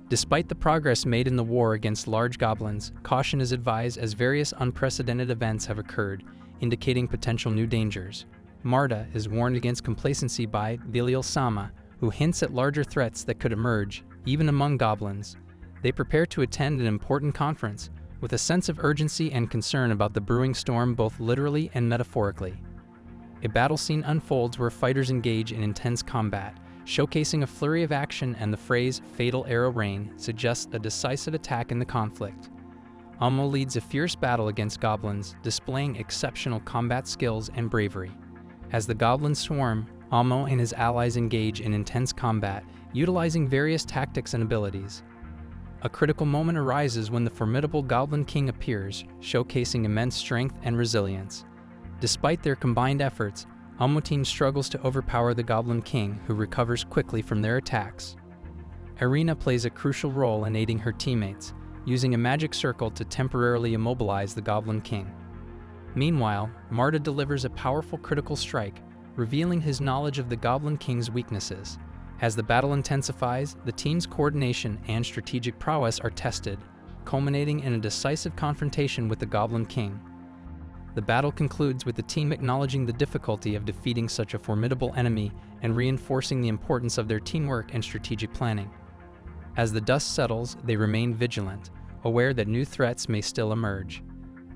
Despite the progress made in the war against large goblins, caution is advised as various unprecedented events have occurred, indicating potential new dangers. Marta is warned against complacency by Viliel Sama, who hints at larger threats that could emerge, even among goblins. They prepare to attend an important conference, with a sense of urgency and concern about the brewing storm both literally and metaphorically. A battle scene unfolds where fighters engage in intense combat, showcasing a flurry of action, and the phrase "fatal arrow rain" suggests a decisive attack in the conflict. Amo leads a fierce battle against goblins, displaying exceptional combat skills and bravery. As the goblins swarm, Amo and his allies engage in intense combat, utilizing various tactics and abilities. A critical moment arises when the formidable Goblin King appears, showcasing immense strength and resilience. Despite their combined efforts, Anmo team struggles to overpower the Goblin King, who recovers quickly from their attacks. Irina plays a crucial role in aiding her teammates, using a magic circle to temporarily immobilize the Goblin King. Meanwhile, Marta delivers a powerful critical strike, revealing his knowledge of the Goblin King's weaknesses. As the battle intensifies, the team's coordination and strategic prowess are tested, culminating in a decisive confrontation with the Goblin King. The battle concludes with the team acknowledging the difficulty of defeating such a formidable enemy and reinforcing the importance of their teamwork and strategic planning. As the dust settles, they remain vigilant, aware that new threats may still emerge.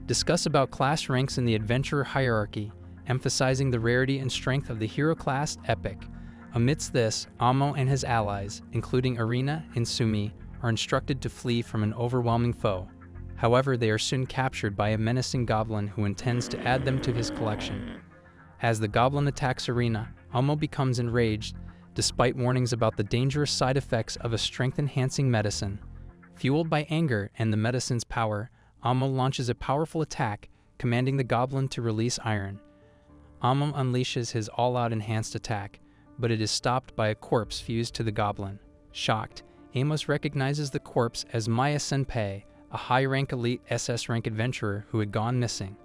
Discuss about class ranks in the adventurer hierarchy, emphasizing the rarity and strength of the hero class epic. Amidst this, Anmo and his allies, including Irina and Sumi, are instructed to flee from an overwhelming foe. However, they are soon captured by a menacing goblin who intends to add them to his collection. As the goblin attacks Irina, Anmo becomes enraged, despite warnings about the dangerous side effects of a strength-enhancing medicine. Fueled by anger and the medicine's power, Anmo launches a powerful attack, commanding the goblin to release iron. Anmo unleashes his all-out enhanced attack, but it is stopped by a corpse fused to the goblin. Shocked, Amos recognizes the corpse as Maya Senpei, a high-rank elite SS-rank adventurer who had gone missing.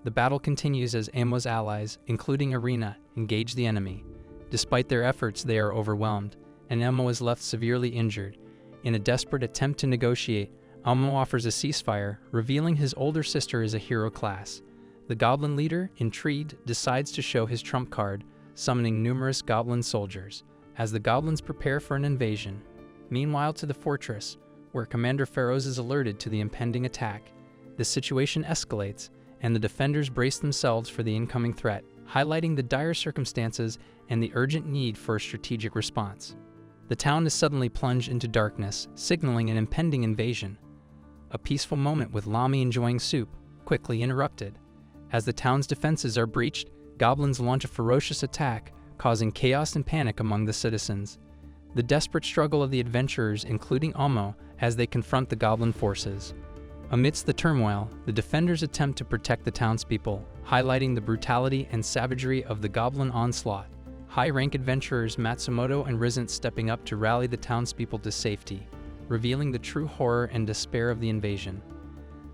The battle continues as Amo's allies, including Irina, engage the enemy. Despite their efforts, they are overwhelmed, and Amo is left severely injured. In a desperate attempt to negotiate, Amo offers a ceasefire, revealing his older sister is a hero class. The goblin leader, intrigued, decides to show his trump card, summoning numerous goblin soldiers, as the goblins prepare for an invasion. Meanwhile, to the fortress, where Commander Feroz is alerted to the impending attack, the situation escalates, and the defenders brace themselves for the incoming threat, highlighting the dire circumstances and the urgent need for a strategic response. The town is suddenly plunged into darkness, signaling an impending invasion. A peaceful moment with Lami enjoying soup, quickly interrupted. As the town's defenses are breached, goblins launch a ferocious attack, causing chaos and panic among the citizens. The desperate struggle of the adventurers, including Anmo, as they confront the goblin forces. Amidst the turmoil, the defenders attempt to protect the townspeople, highlighting the brutality and savagery of the goblin onslaught. High-rank adventurers Matsumoto and Rizant stepping up to rally the townspeople to safety, revealing the true horror and despair of the invasion.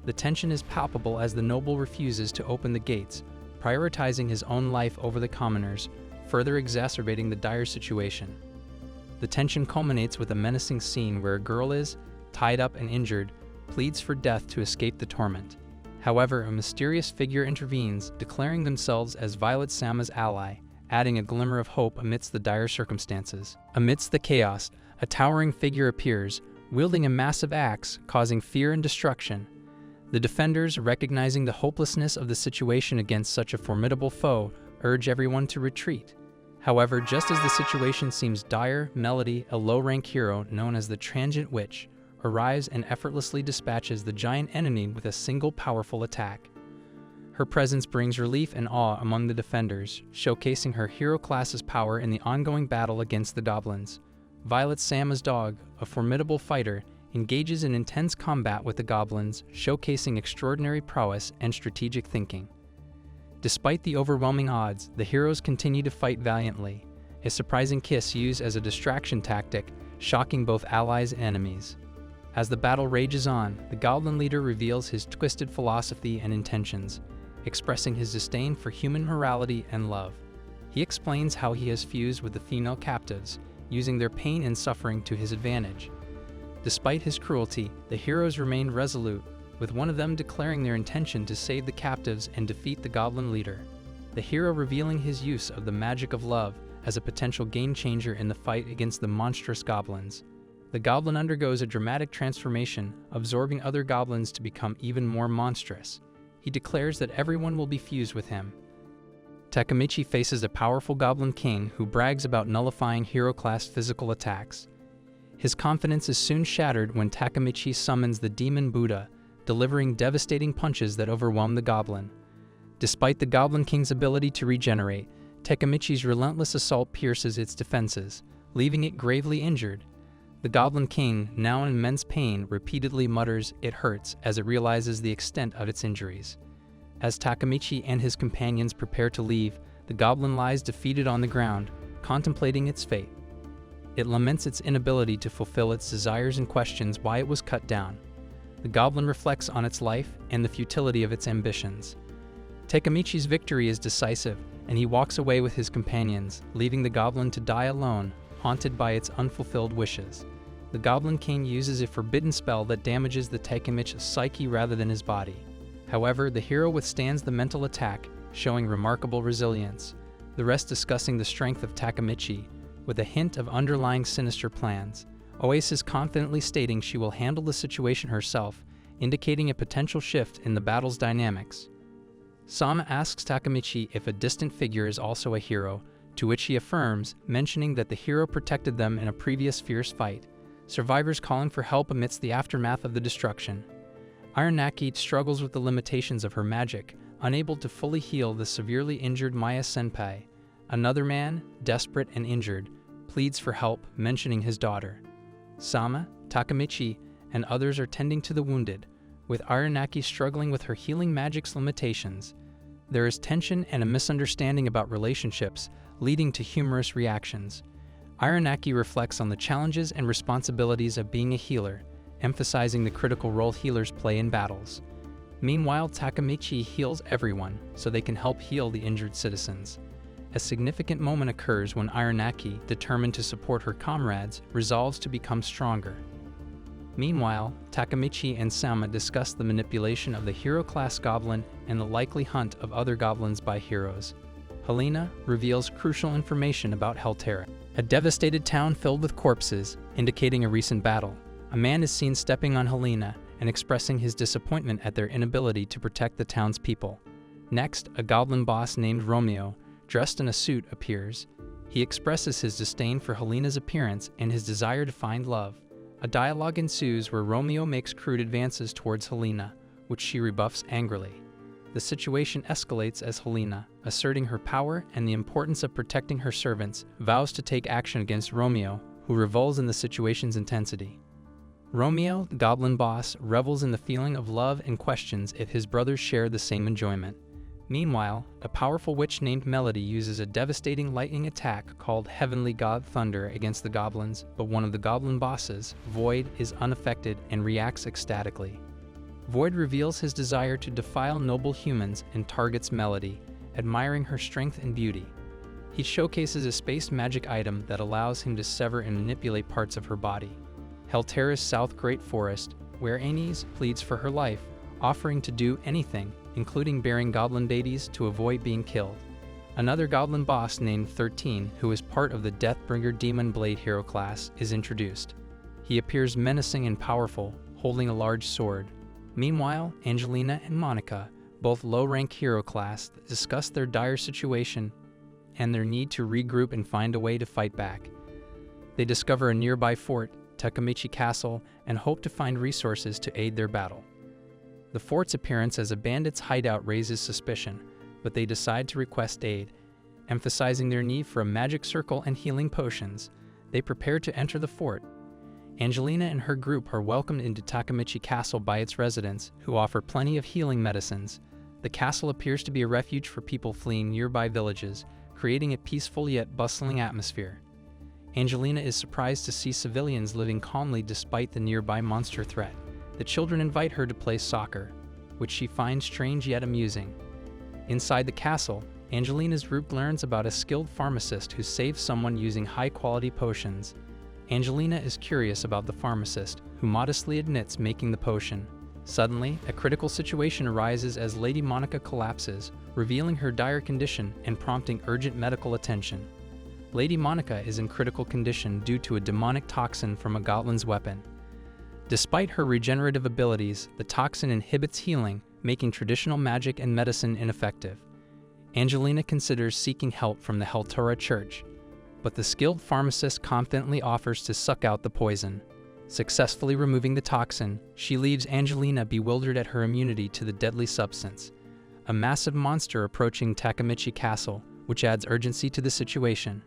The tension is palpable as the noble refuses to open the gates, prioritizing his own life over the commoners, further exacerbating the dire situation. The tension culminates with a menacing scene where a girl is, tied up and injured, pleads for death to escape the torment. However, a mysterious figure intervenes, declaring themselves as Violet Sama's ally, adding a glimmer of hope amidst the dire circumstances. Amidst the chaos, a towering figure appears, wielding a massive axe, causing fear and destruction. The defenders, recognizing the hopelessness of the situation against such a formidable foe, urge everyone to retreat. However, just as the situation seems dire, Melody, a low-rank hero known as the Transient Witch, arrives and effortlessly dispatches the giant enemy with a single powerful attack. Her presence brings relief and awe among the defenders, showcasing her hero class's power in the ongoing battle against the goblins. Violet Sama's dog, a formidable fighter, engages in intense combat with the goblins, showcasing extraordinary prowess and strategic thinking. Despite the overwhelming odds, the heroes continue to fight valiantly, a surprising kiss used as a distraction tactic, shocking both allies and enemies. As the battle rages on, the goblin leader reveals his twisted philosophy and intentions, expressing his disdain for human morality and love. He explains how he has fused with the female captives, using their pain and suffering to his advantage. Despite his cruelty, the heroes remain resolute, with one of them declaring their intention to save the captives and defeat the goblin leader. The hero revealing his use of the magic of love as a potential game-changer in the fight against the monstrous goblins. The goblin undergoes a dramatic transformation, absorbing other goblins to become even more monstrous. He declares that everyone will be fused with him. Takemichi faces a powerful goblin king who brags about nullifying hero-class physical attacks. His confidence is soon shattered when Takemichi summons the demon Buddha, delivering devastating punches that overwhelm the goblin. Despite the Goblin King's ability to regenerate, Takemichi's relentless assault pierces its defenses, leaving it gravely injured. The Goblin King, now in immense pain, repeatedly mutters, "It hurts," as it realizes the extent of its injuries. As Takemichi and his companions prepare to leave, the goblin lies defeated on the ground, contemplating its fate. It laments its inability to fulfill its desires and questions why it was cut down. The goblin reflects on its life and the futility of its ambitions. Takemichi's victory is decisive, and he walks away with his companions, leaving the goblin to die alone, haunted by its unfulfilled wishes. The Goblin King uses a forbidden spell that damages the Takemichi's psyche rather than his body. However, the hero withstands the mental attack, showing remarkable resilience, the rest discussing the strength of Takemichi, with a hint of underlying sinister plans. Oasis confidently stating she will handle the situation herself, indicating a potential shift in the battle's dynamics. Sama asks Takemichi if a distant figure is also a hero, to which he affirms, mentioning that the hero protected them in a previous fierce fight, survivors calling for help amidst the aftermath of the destruction. Aranaki struggles with the limitations of her magic, unable to fully heal the severely injured Maya Senpai. Another man, desperate and injured, pleads for help, mentioning his daughter. Sama, Takemichi, and others are tending to the wounded, with Aranaki struggling with her healing magic's limitations. There is tension and a misunderstanding about relationships, leading to humorous reactions. Aranaki reflects on the challenges and responsibilities of being a healer, emphasizing the critical role healers play in battles. Meanwhile, Takemichi heals everyone so they can help heal the injured citizens. A significant moment occurs when Aranaki, determined to support her comrades, resolves to become stronger. Meanwhile, Takemichi and Sama discuss the manipulation of the hero-class goblin and the likely hunt of other goblins by heroes. Helena reveals crucial information about Helterra, a devastated town filled with corpses, indicating a recent battle. A man is seen stepping on Helena and expressing his disappointment at their inability to protect the town's people. Next, a goblin boss named Romeo, dressed in a suit, appears. He expresses his disdain for Helena's appearance and his desire to find love. A dialogue ensues where Romeo makes crude advances towards Helena, which she rebuffs angrily. The situation escalates as Helena, asserting her power and the importance of protecting her servants, vows to take action against Romeo, who revels in the situation's intensity. Romeo, the goblin boss, revels in the feeling of love and questions if his brothers share the same enjoyment. Meanwhile, a powerful witch named Melody uses a devastating lightning attack called Heavenly God Thunder against the goblins, but one of the goblin bosses, Void, is unaffected and reacts ecstatically. Void reveals his desire to defile noble humans and targets Melody, admiring her strength and beauty. He showcases a space magic item that allows him to sever and manipulate parts of her body. Helterra's South Great Forest, where Anis pleads for her life, offering to do anything, including bearing goblin babies to avoid being killed. Another goblin boss named 13, who is part of the Deathbringer Demon Blade hero class, is introduced. He appears menacing and powerful, holding a large sword. Meanwhile, Angelina and Monica, both low-rank hero class, discuss their dire situation and their need to regroup and find a way to fight back. They discover a nearby fort, Takemichi Castle, and hope to find resources to aid their battle. The fort's appearance as a bandit's hideout raises suspicion, but they decide to request aid. Emphasizing their need for a magic circle and healing potions, they prepare to enter the fort. Angelina and her group are welcomed into Takemichi Castle by its residents, who offer plenty of healing medicines. The castle appears to be a refuge for people fleeing nearby villages, creating a peaceful yet bustling atmosphere. Angelina is surprised to see civilians living calmly despite the nearby monster threat. The children invite her to play soccer, which she finds strange yet amusing. Inside the castle, Angelina's group learns about a skilled pharmacist who saves someone using high-quality potions. Angelina is curious about the pharmacist, who modestly admits making the potion. Suddenly, a critical situation arises as Lady Monica collapses, revealing her dire condition and prompting urgent medical attention. Lady Monica is in critical condition due to a demonic toxin from a goblin's weapon. Despite her regenerative abilities, the toxin inhibits healing, making traditional magic and medicine ineffective. Angelina considers seeking help from the Helterra Church, but the skilled pharmacist confidently offers to suck out the poison. Successfully removing the toxin, she leaves Angelina bewildered at her immunity to the deadly substance. A massive monster approaching Takemichi Castle, which adds urgency to the situation.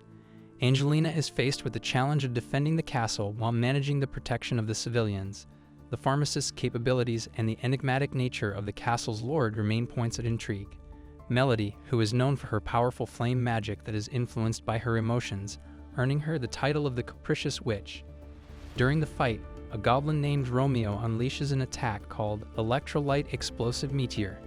Angelina is faced with the challenge of defending the castle while managing the protection of the civilians. The pharmacist's capabilities and the enigmatic nature of the castle's lord remain points of intrigue. Melody, who is known for her powerful flame magic that is influenced by her emotions, earning her the title of the Capricious Witch. During the fight, a goblin named Romeo unleashes an attack called Electrolyte Explosive Meteor.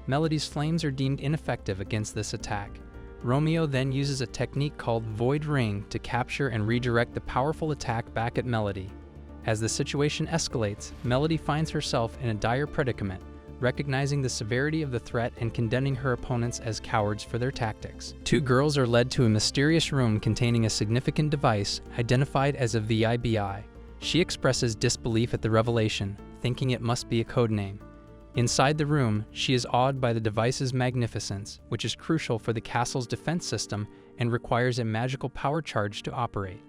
Melody's flames are deemed ineffective against this attack. Romeo then uses a technique called Void Ring to capture and redirect the powerful attack back at Melody. As the situation escalates, Melody finds herself in a dire predicament, recognizing the severity of the threat and condemning her opponents as cowards for their tactics. Two girls are led to a mysterious room containing a significant device identified as a VIBI. She expresses disbelief at the revelation, thinking it must be a code name. Inside the room, she is awed by the device's magnificence, which is crucial for the castle's defense system and requires a magical power charge to operate.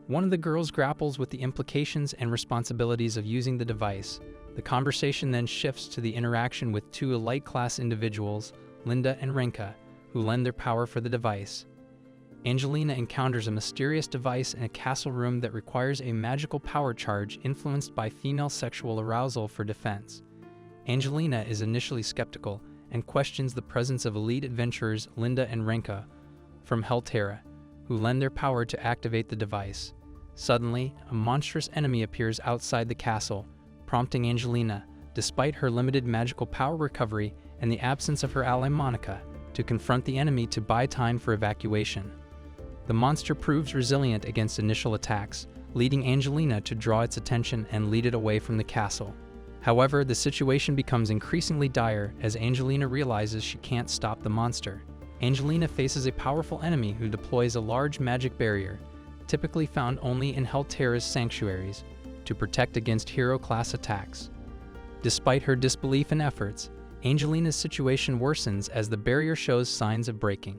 One of the girls grapples with the implications and responsibilities of using the device. The conversation then shifts to the interaction with two elite-class individuals, Linda and Renka, who lend their power for the device. Angelina encounters a mysterious device in a castle room that requires a magical power charge influenced by female sexual arousal for defense. Angelina is initially skeptical and questions the presence of elite adventurers Linda and Renka from Helterra, who lend their power to activate the device. Suddenly, a monstrous enemy appears outside the castle, prompting Angelina, despite her limited magical power recovery and the absence of her ally Monica, to confront the enemy to buy time for evacuation. The monster proves resilient against initial attacks, leading Angelina to draw its attention and lead it away from the castle. However, the situation becomes increasingly dire as Angelina realizes she can't stop the monster. Angelina faces a powerful enemy who deploys a large magic barrier, typically found only in Helterra's sanctuaries, to protect against hero-class attacks. Despite her disbelief and efforts, Angelina's situation worsens as the barrier shows signs of breaking.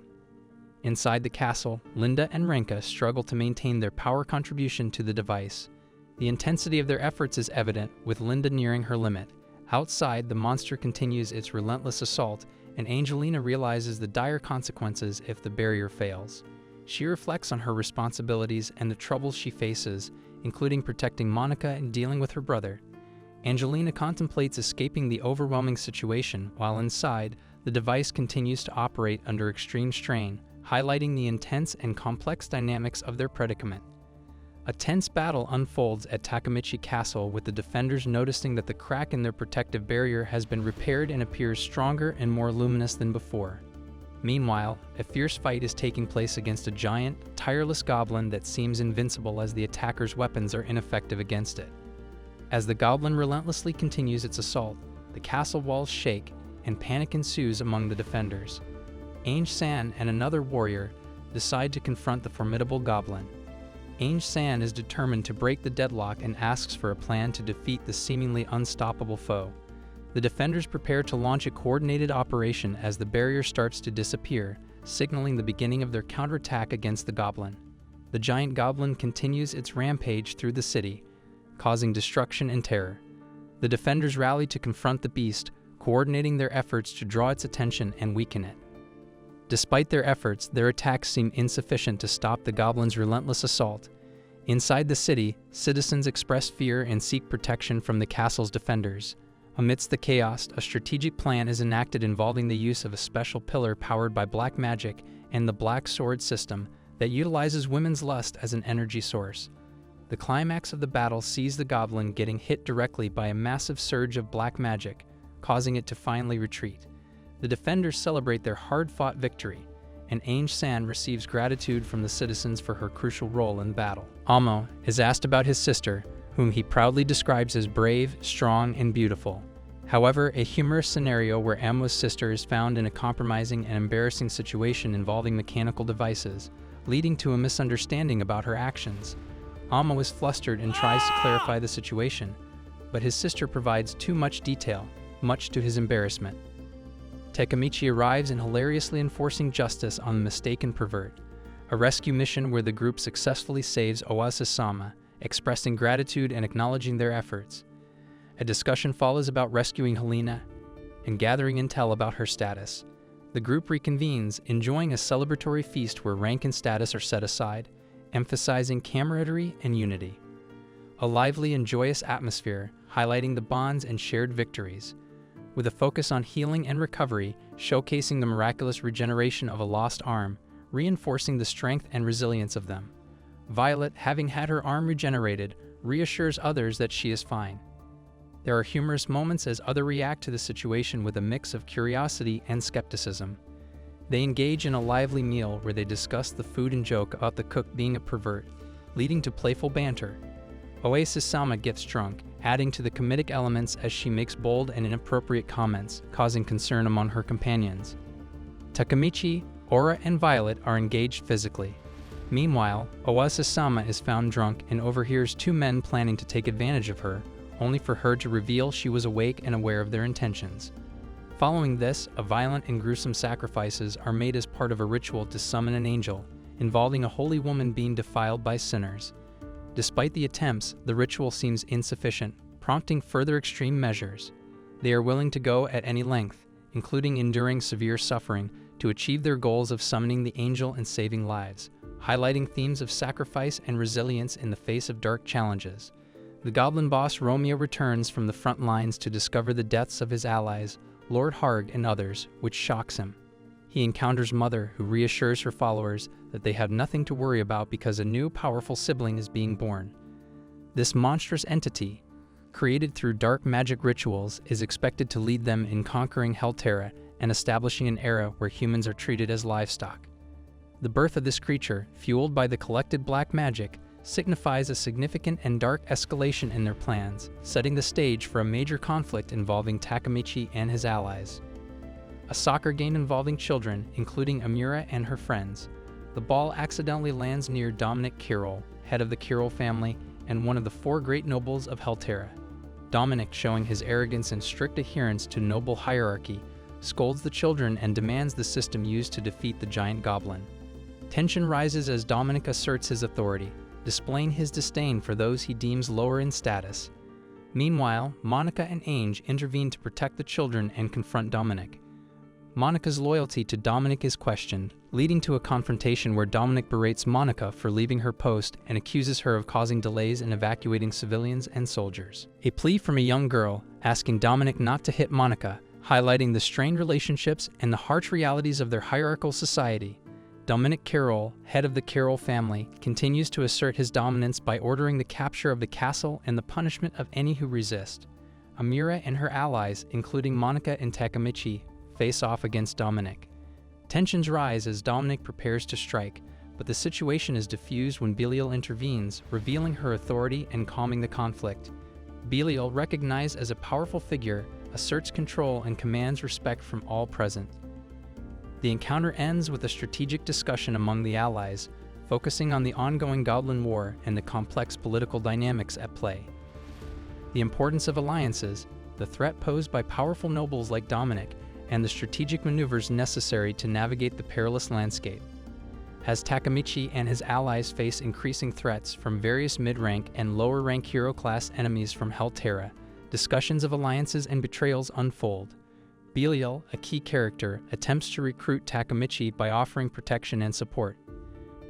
Inside the castle, Linda and Renka struggle to maintain their power contribution to the device. The intensity of their efforts is evident, with Linda nearing her limit. Outside, the monster continues its relentless assault, and Angelina realizes the dire consequences if the barrier fails. She reflects on her responsibilities and the troubles she faces, including protecting Monica and dealing with her brother. Angelina contemplates escaping the overwhelming situation, while inside, the device continues to operate under extreme strain, highlighting the intense and complex dynamics of their predicament. A tense battle unfolds at Takamichi Castle, with the defenders noticing that the crack in their protective barrier has been repaired and appears stronger and more luminous than before. Meanwhile, a fierce fight is taking place against a giant, tireless goblin that seems invincible as the attacker's weapons are ineffective against it. As the goblin relentlessly continues its assault, the castle walls shake and panic ensues among the defenders. Ainge-san and another warrior decide to confront the formidable goblin. Ainge-san is determined to break the deadlock and asks for a plan to defeat the seemingly unstoppable foe. The defenders prepare to launch a coordinated operation as the barrier starts to disappear, signaling the beginning of their counterattack against the goblin. The giant goblin continues its rampage through the city, causing destruction and terror. The defenders rally to confront the beast, coordinating their efforts to draw its attention and weaken it. Despite their efforts, their attacks seem insufficient to stop the goblin's relentless assault. Inside the city, citizens express fear and seek protection from the castle's defenders. Amidst the chaos, a strategic plan is enacted involving the use of a special pillar powered by black magic and the Black Sword system that utilizes women's lust as an energy source. The climax of the battle sees the goblin getting hit directly by a massive surge of black magic, causing it to finally retreat. The defenders celebrate their hard-fought victory, and Ainge-san receives gratitude from the citizens for her crucial role in the battle. Amo is asked about his sister, whom he proudly describes as brave, strong, and beautiful. However, a humorous scenario where Amo's sister is found in a compromising and embarrassing situation involving mechanical devices, leading to a misunderstanding about her actions. Amo is flustered and tries to clarify the situation, but his sister provides too much detail, much to his embarrassment. Takamichi arrives in hilariously enforcing justice on the mistaken pervert, a rescue mission where the group successfully saves Oase-sama, expressing gratitude and acknowledging their efforts. A discussion follows about rescuing Helena and gathering intel about her status. The group reconvenes, enjoying a celebratory feast where rank and status are set aside. emphasizing camaraderie and unity. A lively and joyous atmosphere, highlighting the bonds and shared victories, with a focus on healing and recovery, showcasing the miraculous regeneration of a lost arm, reinforcing the strength and resilience of them. Violet, having had her arm regenerated, reassures others that she is fine. There are humorous moments as others react to the situation with a mix of curiosity and skepticism. They engage in a lively meal where they discuss the food and joke about the cook being a pervert, leading to playful banter. Oasis Sama gets drunk, adding to the comedic elements as she makes bold and inappropriate comments, causing concern among her companions. Takemichi, Aura, and Violet are engaged physically. Meanwhile, Oasis Sama is found drunk and overhears two men planning to take advantage of her, only for her to reveal she was awake and aware of their intentions. Following this, a violent and gruesome sacrifices are made as part of a ritual to summon an angel, involving a holy woman being defiled by sinners. Despite the attempts, the ritual seems insufficient, prompting further extreme measures. They are willing to go at any length, including enduring severe suffering, to achieve their goals of summoning the angel and saving lives, highlighting themes of sacrifice and resilience in the face of dark challenges. The goblin boss Romeo returns from the front lines to discover the deaths of his allies, Lord Harg and others, which shocks him. He encounters Mother, who reassures her followers that they have nothing to worry about because a new powerful sibling is being born. This monstrous entity, created through dark magic rituals, is expected to lead them in conquering Helterra and establishing an era where humans are treated as livestock. The birth of this creature, fueled by the collected black magic, signifies a significant and dark escalation in their plans, setting the stage for a major conflict involving Takemichi and his allies. A soccer game involving children, including Amira and her friends. The ball accidentally lands near Dominic Kirol, head of the Kirol family and one of the four great nobles of Helterra. Dominic, showing his arrogance and strict adherence to noble hierarchy, scolds the children and demands the system used to defeat the giant goblin. Tension rises as Dominic asserts his authority, displaying his disdain for those he deems lower in status. Meanwhile, Monica and Ange intervene to protect the children and confront Dominic. Monica's loyalty to Dominic is questioned, leading to a confrontation where Dominic berates Monica for leaving her post and accuses her of causing delays in evacuating civilians and soldiers. A plea from a young girl, asking Dominic not to hit Monica, highlighting the strained relationships and the harsh realities of their hierarchical society. Dominic Kirol, head of the Kirol family, continues to assert his dominance by ordering the capture of the castle and the punishment of any who resist. Amira and her allies, including Monica and Takemichi, face off against Dominic. Tensions rise as Dominic prepares to strike, but the situation is diffused when Belial intervenes, revealing her authority and calming the conflict. Belial, recognized as a powerful figure, asserts control and commands respect from all present. The encounter ends with a strategic discussion among the allies, focusing on the ongoing Goblin War and the complex political dynamics at play. The importance of alliances, the threat posed by powerful nobles like Dominic, and the strategic maneuvers necessary to navigate the perilous landscape. As Takemichi and his allies face increasing threats from various mid-rank and lower-rank hero-class enemies from Helterra, discussions of alliances and betrayals unfold. Belial, a key character, attempts to recruit Takemichi by offering protection and support.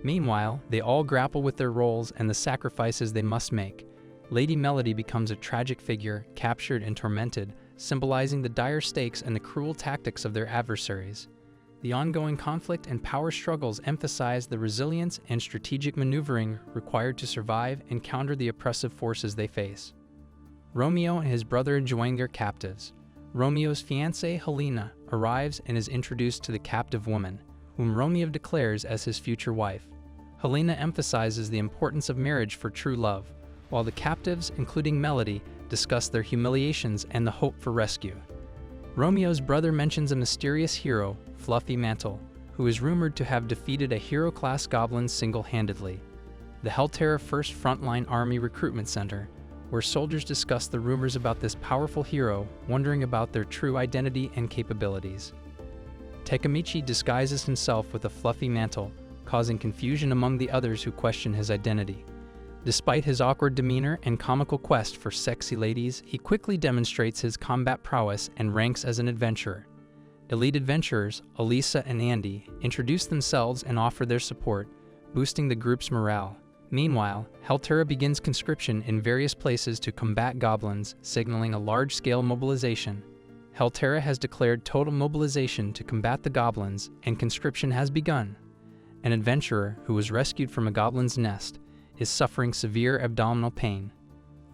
Meanwhile, they all grapple with their roles and the sacrifices they must make. Lady Melody becomes a tragic figure, captured and tormented, symbolizing the dire stakes and the cruel tactics of their adversaries. The ongoing conflict and power struggles emphasize the resilience and strategic maneuvering required to survive and counter the oppressive forces they face. Romeo and his brother enjoying their captives. Romeo's fiancée, Helena, arrives and is introduced to the captive woman, whom Romeo declares as his future wife. Helena emphasizes the importance of marriage for true love, while the captives, including Melody, discuss their humiliations and the hope for rescue. Romeo's brother mentions a mysterious hero, Fluffy Mantle, who is rumored to have defeated a hero-class goblin single-handedly. The Helterra First Frontline Army Recruitment Center, where soldiers discuss the rumors about this powerful hero, wondering about their true identity and capabilities. Takemichi disguises himself with a fluffy mantle, causing confusion among the others who question his identity. Despite his awkward demeanor and comical quest for sexy ladies, he quickly demonstrates his combat prowess and ranks as an adventurer. Elite adventurers, Elisa and Andy, introduce themselves and offer their support, boosting the group's morale. Meanwhile, Helterra begins conscription in various places to combat goblins, signaling a large-scale mobilization. Helterra has declared total mobilization to combat the goblins, and conscription has begun. An adventurer who was rescued from a goblin's nest is suffering severe abdominal pain.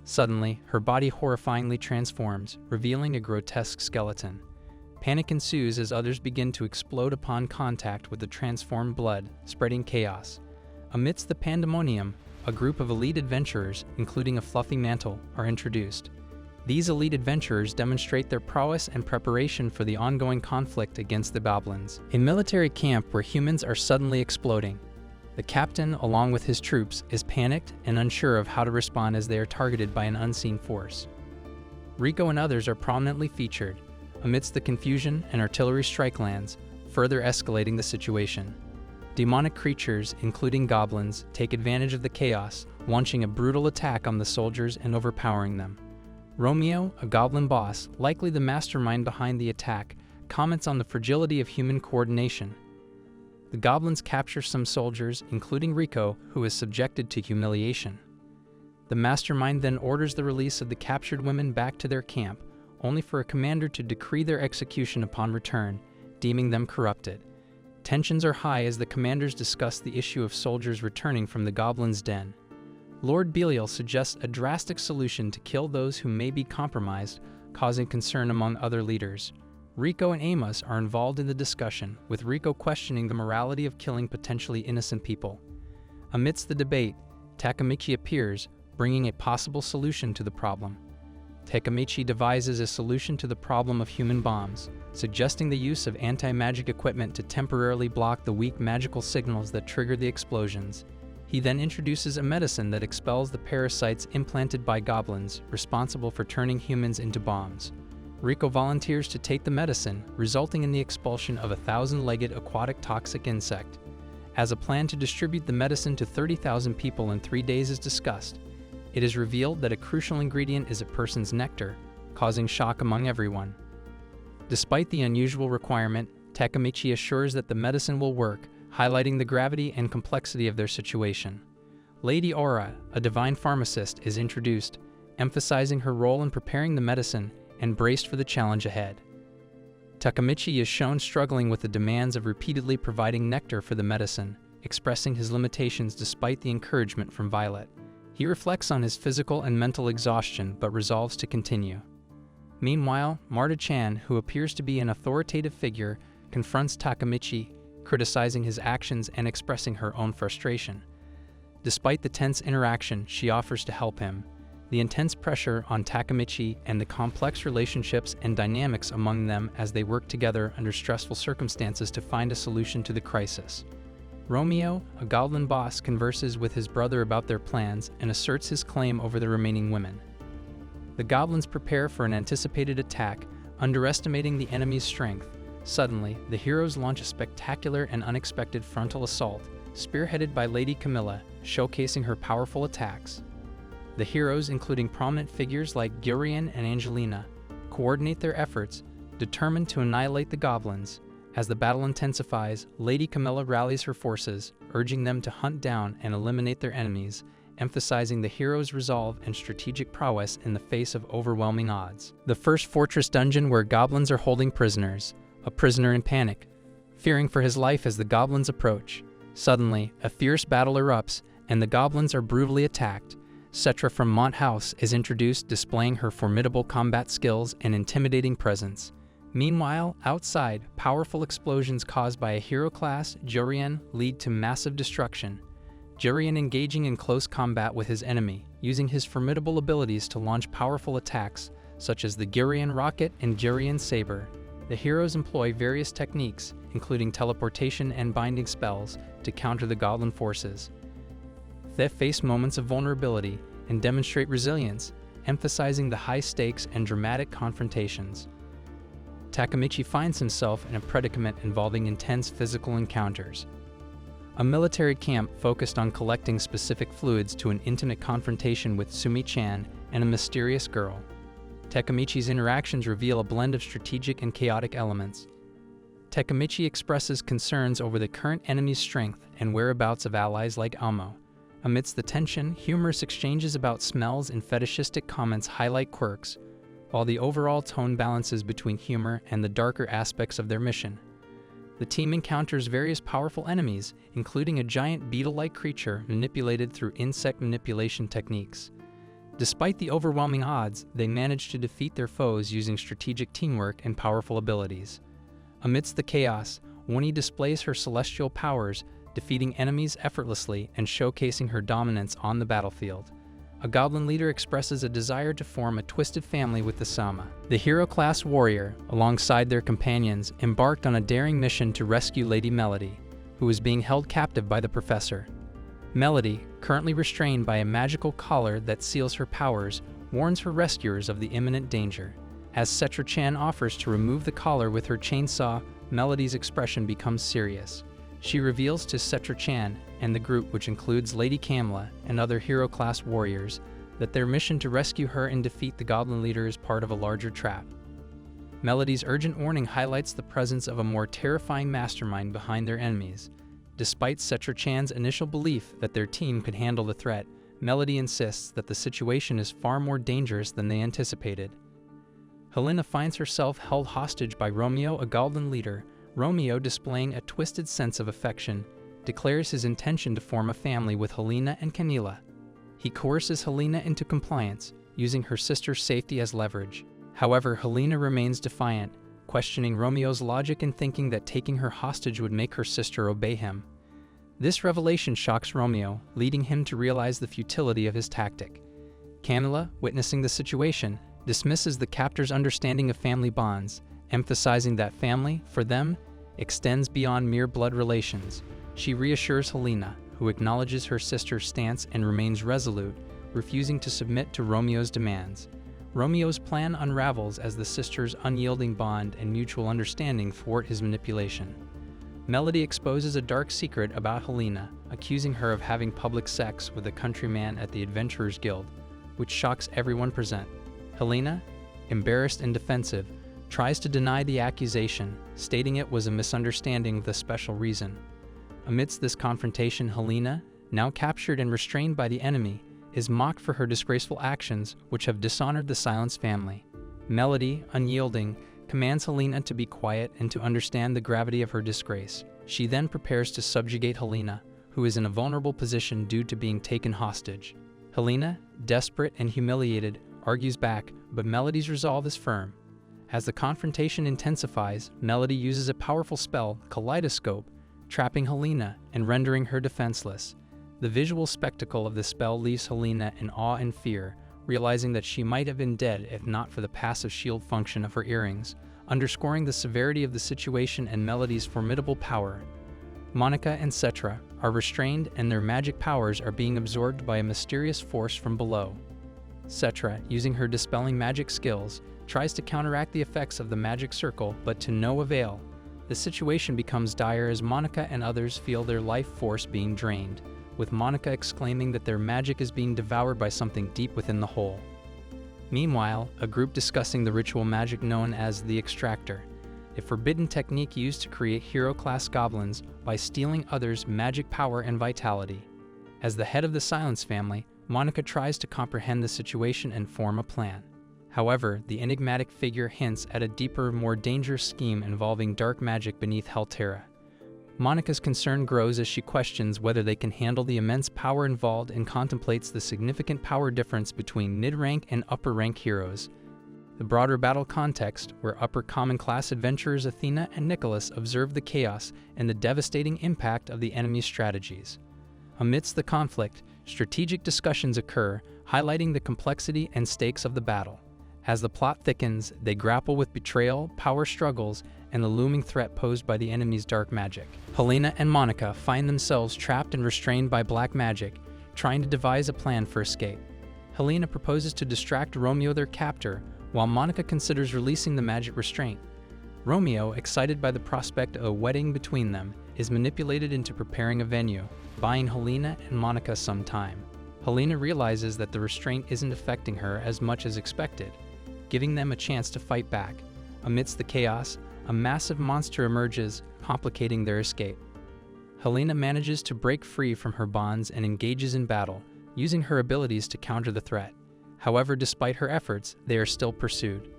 Suddenly, her body horrifyingly transforms, revealing a grotesque skeleton. Panic ensues as others begin to explode upon contact with the transformed blood, spreading chaos. Amidst the pandemonium, a group of elite adventurers, including a fluffy mantle, are introduced. These elite adventurers demonstrate their prowess and preparation for the ongoing conflict against the goblins. A military camp where humans are suddenly exploding. The captain, along with his troops, is panicked and unsure of how to respond as they are targeted by an unseen force. Rico and others are prominently featured. Amidst the confusion, an artillery strike lands, further escalating the situation. Demonic creatures, including goblins, take advantage of the chaos, launching a brutal attack on the soldiers and overpowering them. Romeo, a goblin boss, likely the mastermind behind the attack, comments on the fragility of human coordination. The goblins capture some soldiers, including Rico, who is subjected to humiliation. The mastermind then orders the release of the captured women back to their camp, only for a commander to decree their execution upon return, deeming them corrupted. Tensions are high as the commanders discuss the issue of soldiers returning from the goblins' den. Lord Belial suggests a drastic solution to kill those who may be compromised, causing concern among other leaders. Rico and Amos are involved in the discussion, with Rico questioning the morality of killing potentially innocent people. Amidst the debate, Takemichi appears, bringing a possible solution to the problem. Takemichi devises a solution to the problem of human bombs, suggesting the use of anti-magic equipment to temporarily block the weak magical signals that trigger the explosions. He then introduces a medicine that expels the parasites implanted by goblins, responsible for turning humans into bombs. Rico volunteers to take the medicine, resulting in the expulsion of a 1,000-legged aquatic toxic insect. As a plan to distribute the medicine to 30,000 people in 3 days is discussed, it is revealed that a crucial ingredient is a person's nectar, causing shock among everyone. Despite the unusual requirement, Takemichi assures that the medicine will work, highlighting the gravity and complexity of their situation. Lady Aura, a divine pharmacist, is introduced, emphasizing her role in preparing the medicine and braced for the challenge ahead. Takemichi is shown struggling with the demands of repeatedly providing nectar for the medicine, expressing his limitations despite the encouragement from Violet. He reflects on his physical and mental exhaustion but resolves to continue. Meanwhile, Marta-chan, who appears to be an authoritative figure, confronts Takemichi, criticizing his actions and expressing her own frustration. Despite the tense interaction, she offers to help him. The intense pressure on Takemichi and the complex relationships and dynamics among them as they work together under stressful circumstances to find a solution to the crisis. Romeo, a goblin boss, converses with his brother about their plans and asserts his claim over the remaining women. The goblins prepare for an anticipated attack, underestimating the enemy's strength. Suddenly, the heroes launch a spectacular and unexpected frontal assault, spearheaded by Lady Camilla, showcasing her powerful attacks. The heroes, including prominent figures like Gurion and Angelina, coordinate their efforts, determined to annihilate the goblins. As the battle intensifies, Lady Camilla rallies her forces, urging them to hunt down and eliminate their enemies, emphasizing the heroes' resolve and strategic prowess in the face of overwhelming odds. The first fortress dungeon where goblins are holding prisoners, a prisoner in panic, fearing for his life as the goblins approach. Suddenly, a fierce battle erupts, and the goblins are brutally attacked. Cetra from Mont House is introduced, displaying her formidable combat skills and intimidating presence. Meanwhile, outside, powerful explosions caused by a hero class, Jurien, lead to massive destruction. Jurien engaging in close combat with his enemy, using his formidable abilities to launch powerful attacks, such as the Gurion Rocket and Jurien Saber. The heroes employ various techniques, including teleportation and binding spells, to counter the goblin forces. They face moments of vulnerability and demonstrate resilience, emphasizing the high stakes and dramatic confrontations. Takemichi finds himself in a predicament involving intense physical encounters. A military camp focused on collecting specific fluids to an intimate confrontation with Sumi-chan and a mysterious girl. Takemichi's interactions reveal a blend of strategic and chaotic elements. Takemichi expresses concerns over the current enemy's strength and whereabouts of allies like Amo. Amidst the tension, humorous exchanges about smells and fetishistic comments highlight quirks, while the overall tone balances between humor and the darker aspects of their mission. The team encounters various powerful enemies, including a giant beetle-like creature manipulated through insect manipulation techniques. Despite the overwhelming odds, they manage to defeat their foes using strategic teamwork and powerful abilities. Amidst the chaos, Woni displays her celestial powers, defeating enemies effortlessly and showcasing her dominance on the battlefield. A goblin leader expresses a desire to form a twisted family with the Sama. The hero-class warrior, alongside their companions, embarked on a daring mission to rescue Lady Melody, who was being held captive by the professor. Melody, currently restrained by a magical collar that seals her powers, warns her rescuers of the imminent danger. As Cetra-chan offers to remove the collar with her chainsaw, Melody's expression becomes serious. She reveals to Cetra-chan and the group, which includes Lady Kamla and other hero-class warriors, that their mission to rescue her and defeat the goblin leader is part of a larger trap. Melody's urgent warning highlights the presence of a more terrifying mastermind behind their enemies. Despite Cetra-chan's initial belief that their team could handle the threat, Melody insists that the situation is far more dangerous than they anticipated. Helena finds herself held hostage by Romeo, a goblin leader. Romeo, displaying a twisted sense of affection, declares his intention to form a family with Helena and Camila. He coerces Helena into compliance, using her sister's safety as leverage. However, Helena remains defiant, questioning Romeo's logic and thinking that taking her hostage would make her sister obey him. This revelation shocks Romeo, leading him to realize the futility of his tactic. Camila, witnessing the situation, dismisses the captor's understanding of family bonds, emphasizing that family, for them, extends beyond mere blood relations. She reassures Helena, who acknowledges her sister's stance and remains resolute, refusing to submit to Romeo's demands. Romeo's plan unravels as the sisters' unyielding bond and mutual understanding thwart his manipulation. Melody exposes a dark secret about Helena, accusing her of having public sex with a countryman at the Adventurers Guild, which shocks everyone present. Helena, embarrassed and defensive, tries to deny the accusation, stating it was a misunderstanding with a special reason. Amidst this confrontation, Helena, now captured and restrained by the enemy, is mocked for her disgraceful actions, which have dishonored the Silence family. Melody, unyielding, commands Helena to be quiet and to understand the gravity of her disgrace. She then prepares to subjugate Helena, who is in a vulnerable position due to being taken hostage. Helena, desperate and humiliated, argues back, but Melody's resolve is firm. As the confrontation intensifies, Melody uses a powerful spell, Kaleidoscope, trapping Helena and rendering her defenseless. The visual spectacle of the spell leaves Helena in awe and fear, realizing that she might have been dead if not for the passive shield function of her earrings, underscoring the severity of the situation and Melody's formidable power. Monica and Cetra are restrained and their magic powers are being absorbed by a mysterious force from below. Cetra, using her dispelling magic skills, tries to counteract the effects of the magic circle, but to no avail. The situation becomes dire as Monica and others feel their life force being drained, with Monica exclaiming that their magic is being devoured by something deep within the hole. Meanwhile, a group discussing the ritual magic known as the Extractor, a forbidden technique used to create hero-class goblins by stealing others' magic power and vitality. As the head of the Silence family, Monica tries to comprehend the situation and form a plan. However, the enigmatic figure hints at a deeper, more dangerous scheme involving dark magic beneath Helterra. Monica's concern grows as she questions whether they can handle the immense power involved and contemplates the significant power difference between mid-rank and upper-rank heroes. The broader battle context, where upper common class adventurers Athena and Nicholas observe the chaos and the devastating impact of the enemy's strategies. Amidst the conflict, strategic discussions occur, highlighting the complexity and stakes of the battle. As the plot thickens, they grapple with betrayal, power struggles, and the looming threat posed by the enemy's dark magic. Helena and Monica find themselves trapped and restrained by black magic, trying to devise a plan for escape. Helena proposes to distract Romeo, their captor, while Monica considers releasing the magic restraint. Romeo, excited by the prospect of a wedding between them, is manipulated into preparing a venue, buying Helena and Monica some time. Helena realizes that the restraint isn't affecting her as much as expected, giving them a chance to fight back. Amidst the chaos, a massive monster emerges, complicating their escape. Helena manages to break free from her bonds and engages in battle, using her abilities to counter the threat. However, despite her efforts, they are still pursued.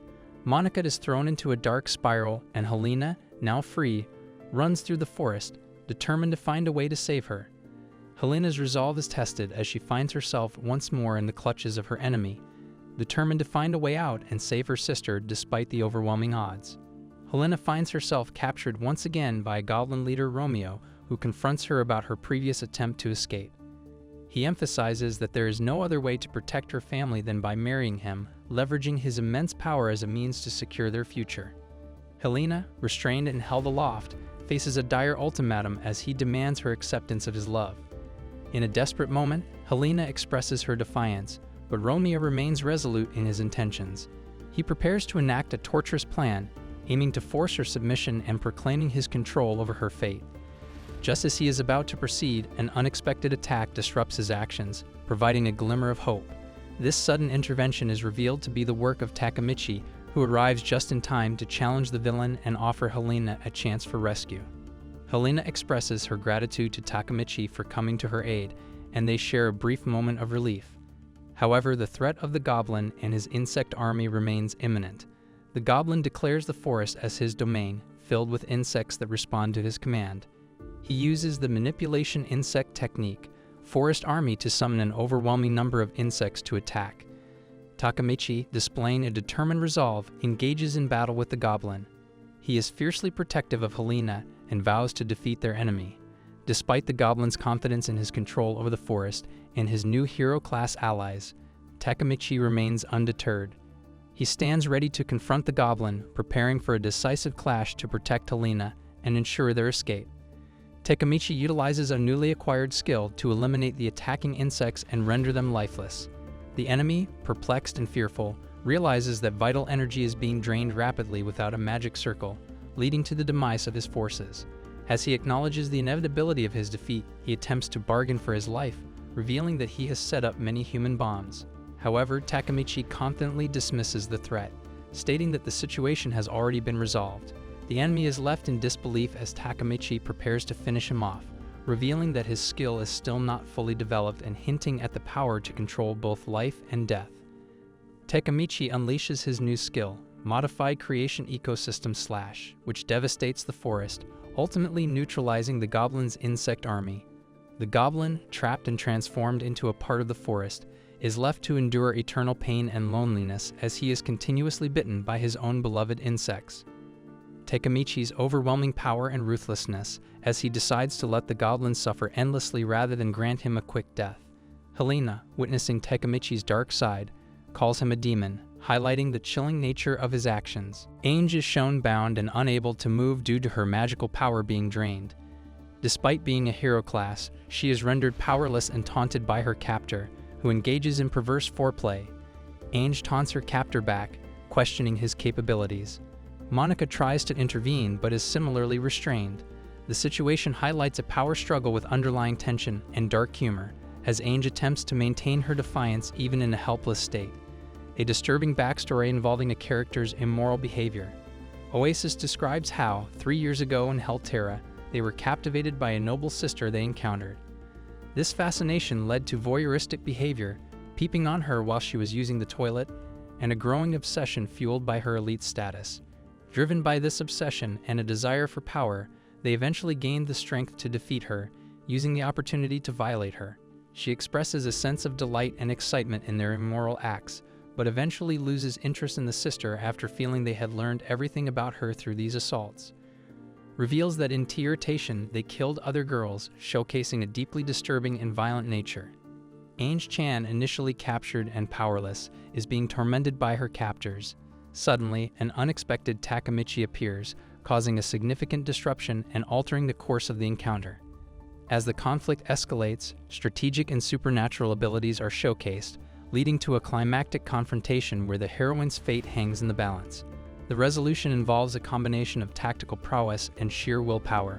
Monica is thrown into a dark spiral, and Helena, now free, runs through the forest, determined to find a way to save her. Helena's resolve is tested as she finds herself once more in the clutches of her enemy, determined to find a way out and save her sister despite the overwhelming odds. Helena finds herself captured once again by goblin leader Romeo, who confronts her about her previous attempt to escape. He emphasizes that there is no other way to protect her family than by marrying him, leveraging his immense power as a means to secure their future. Helena, restrained and held aloft, faces a dire ultimatum as he demands her acceptance of his love. In a desperate moment, Helena expresses her defiance, but Romeo remains resolute in his intentions. He prepares to enact a torturous plan, aiming to force her submission and proclaiming his control over her fate. Just as he is about to proceed, an unexpected attack disrupts his actions, providing a glimmer of hope. This sudden intervention is revealed to be the work of Takemichi, who arrives just in time to challenge the villain and offer Helena a chance for rescue. Helena expresses her gratitude to Takemichi for coming to her aid, and they share a brief moment of relief. However, the threat of the goblin and his insect army remains imminent. The goblin declares the forest as his domain, filled with insects that respond to his command. He uses the manipulation insect technique, forest army, to summon an overwhelming number of insects to attack. Takemichi, displaying a determined resolve, engages in battle with the goblin. He is fiercely protective of Helena and vows to defeat their enemy. Despite the goblin's confidence in his control over the forest and his new hero-class allies, Takemichi remains undeterred. He stands ready to confront the goblin, preparing for a decisive clash to protect Helena and ensure their escape. Takemichi utilizes a newly acquired skill to eliminate the attacking insects and render them lifeless. The enemy, perplexed and fearful, realizes that vital energy is being drained rapidly without a magic circle, leading to the demise of his forces. As he acknowledges the inevitability of his defeat, he attempts to bargain for his life, revealing that he has set up many human bombs. However, Takemichi confidently dismisses the threat, stating that the situation has already been resolved. The enemy is left in disbelief as Takemichi prepares to finish him off, revealing that his skill is still not fully developed and hinting at the power to control both life and death. Takemichi unleashes his new skill, Modified Creation Ecosystem Slash, which devastates the forest, ultimately neutralizing the goblin's insect army. The goblin, trapped and transformed into a part of the forest, is left to endure eternal pain and loneliness as he is continuously bitten by his own beloved insects. Takemichi's overwhelming power and ruthlessness as he decides to let the goblin suffer endlessly rather than grant him a quick death. Helena, witnessing Takemichi's dark side, calls him a demon, highlighting the chilling nature of his actions. Ainge is shown bound and unable to move due to her magical power being drained. Despite being a hero class, she is rendered powerless and taunted by her captor, who engages in perverse foreplay. Ainge taunts her captor back, questioning his capabilities. Monica tries to intervene but is similarly restrained. The situation highlights a power struggle with underlying tension and dark humor, as Ainge attempts to maintain her defiance even in a helpless state. A disturbing backstory involving a character's immoral behavior. Oasis describes how, 3 years ago in Helterra, they were captivated by a noble sister they encountered. This fascination led to voyeuristic behavior, peeping on her while she was using the toilet, and a growing obsession fueled by her elite status. Driven by this obsession and a desire for power, they eventually gained the strength to defeat her, using the opportunity to violate her. She expresses a sense of delight and excitement in their immoral acts, but eventually loses interest in the sister after feeling they had learned everything about her through these assaults. Reveals that in irritation they killed other girls, showcasing a deeply disturbing and violent nature. Ainge Chan, initially captured and powerless, is being tormented by her captors. Suddenly, an unexpected Takemichi appears, causing a significant disruption and altering the course of the encounter. As the conflict escalates, strategic and supernatural abilities are showcased, leading to a climactic confrontation where the heroine's fate hangs in the balance. The resolution involves a combination of tactical prowess and sheer willpower.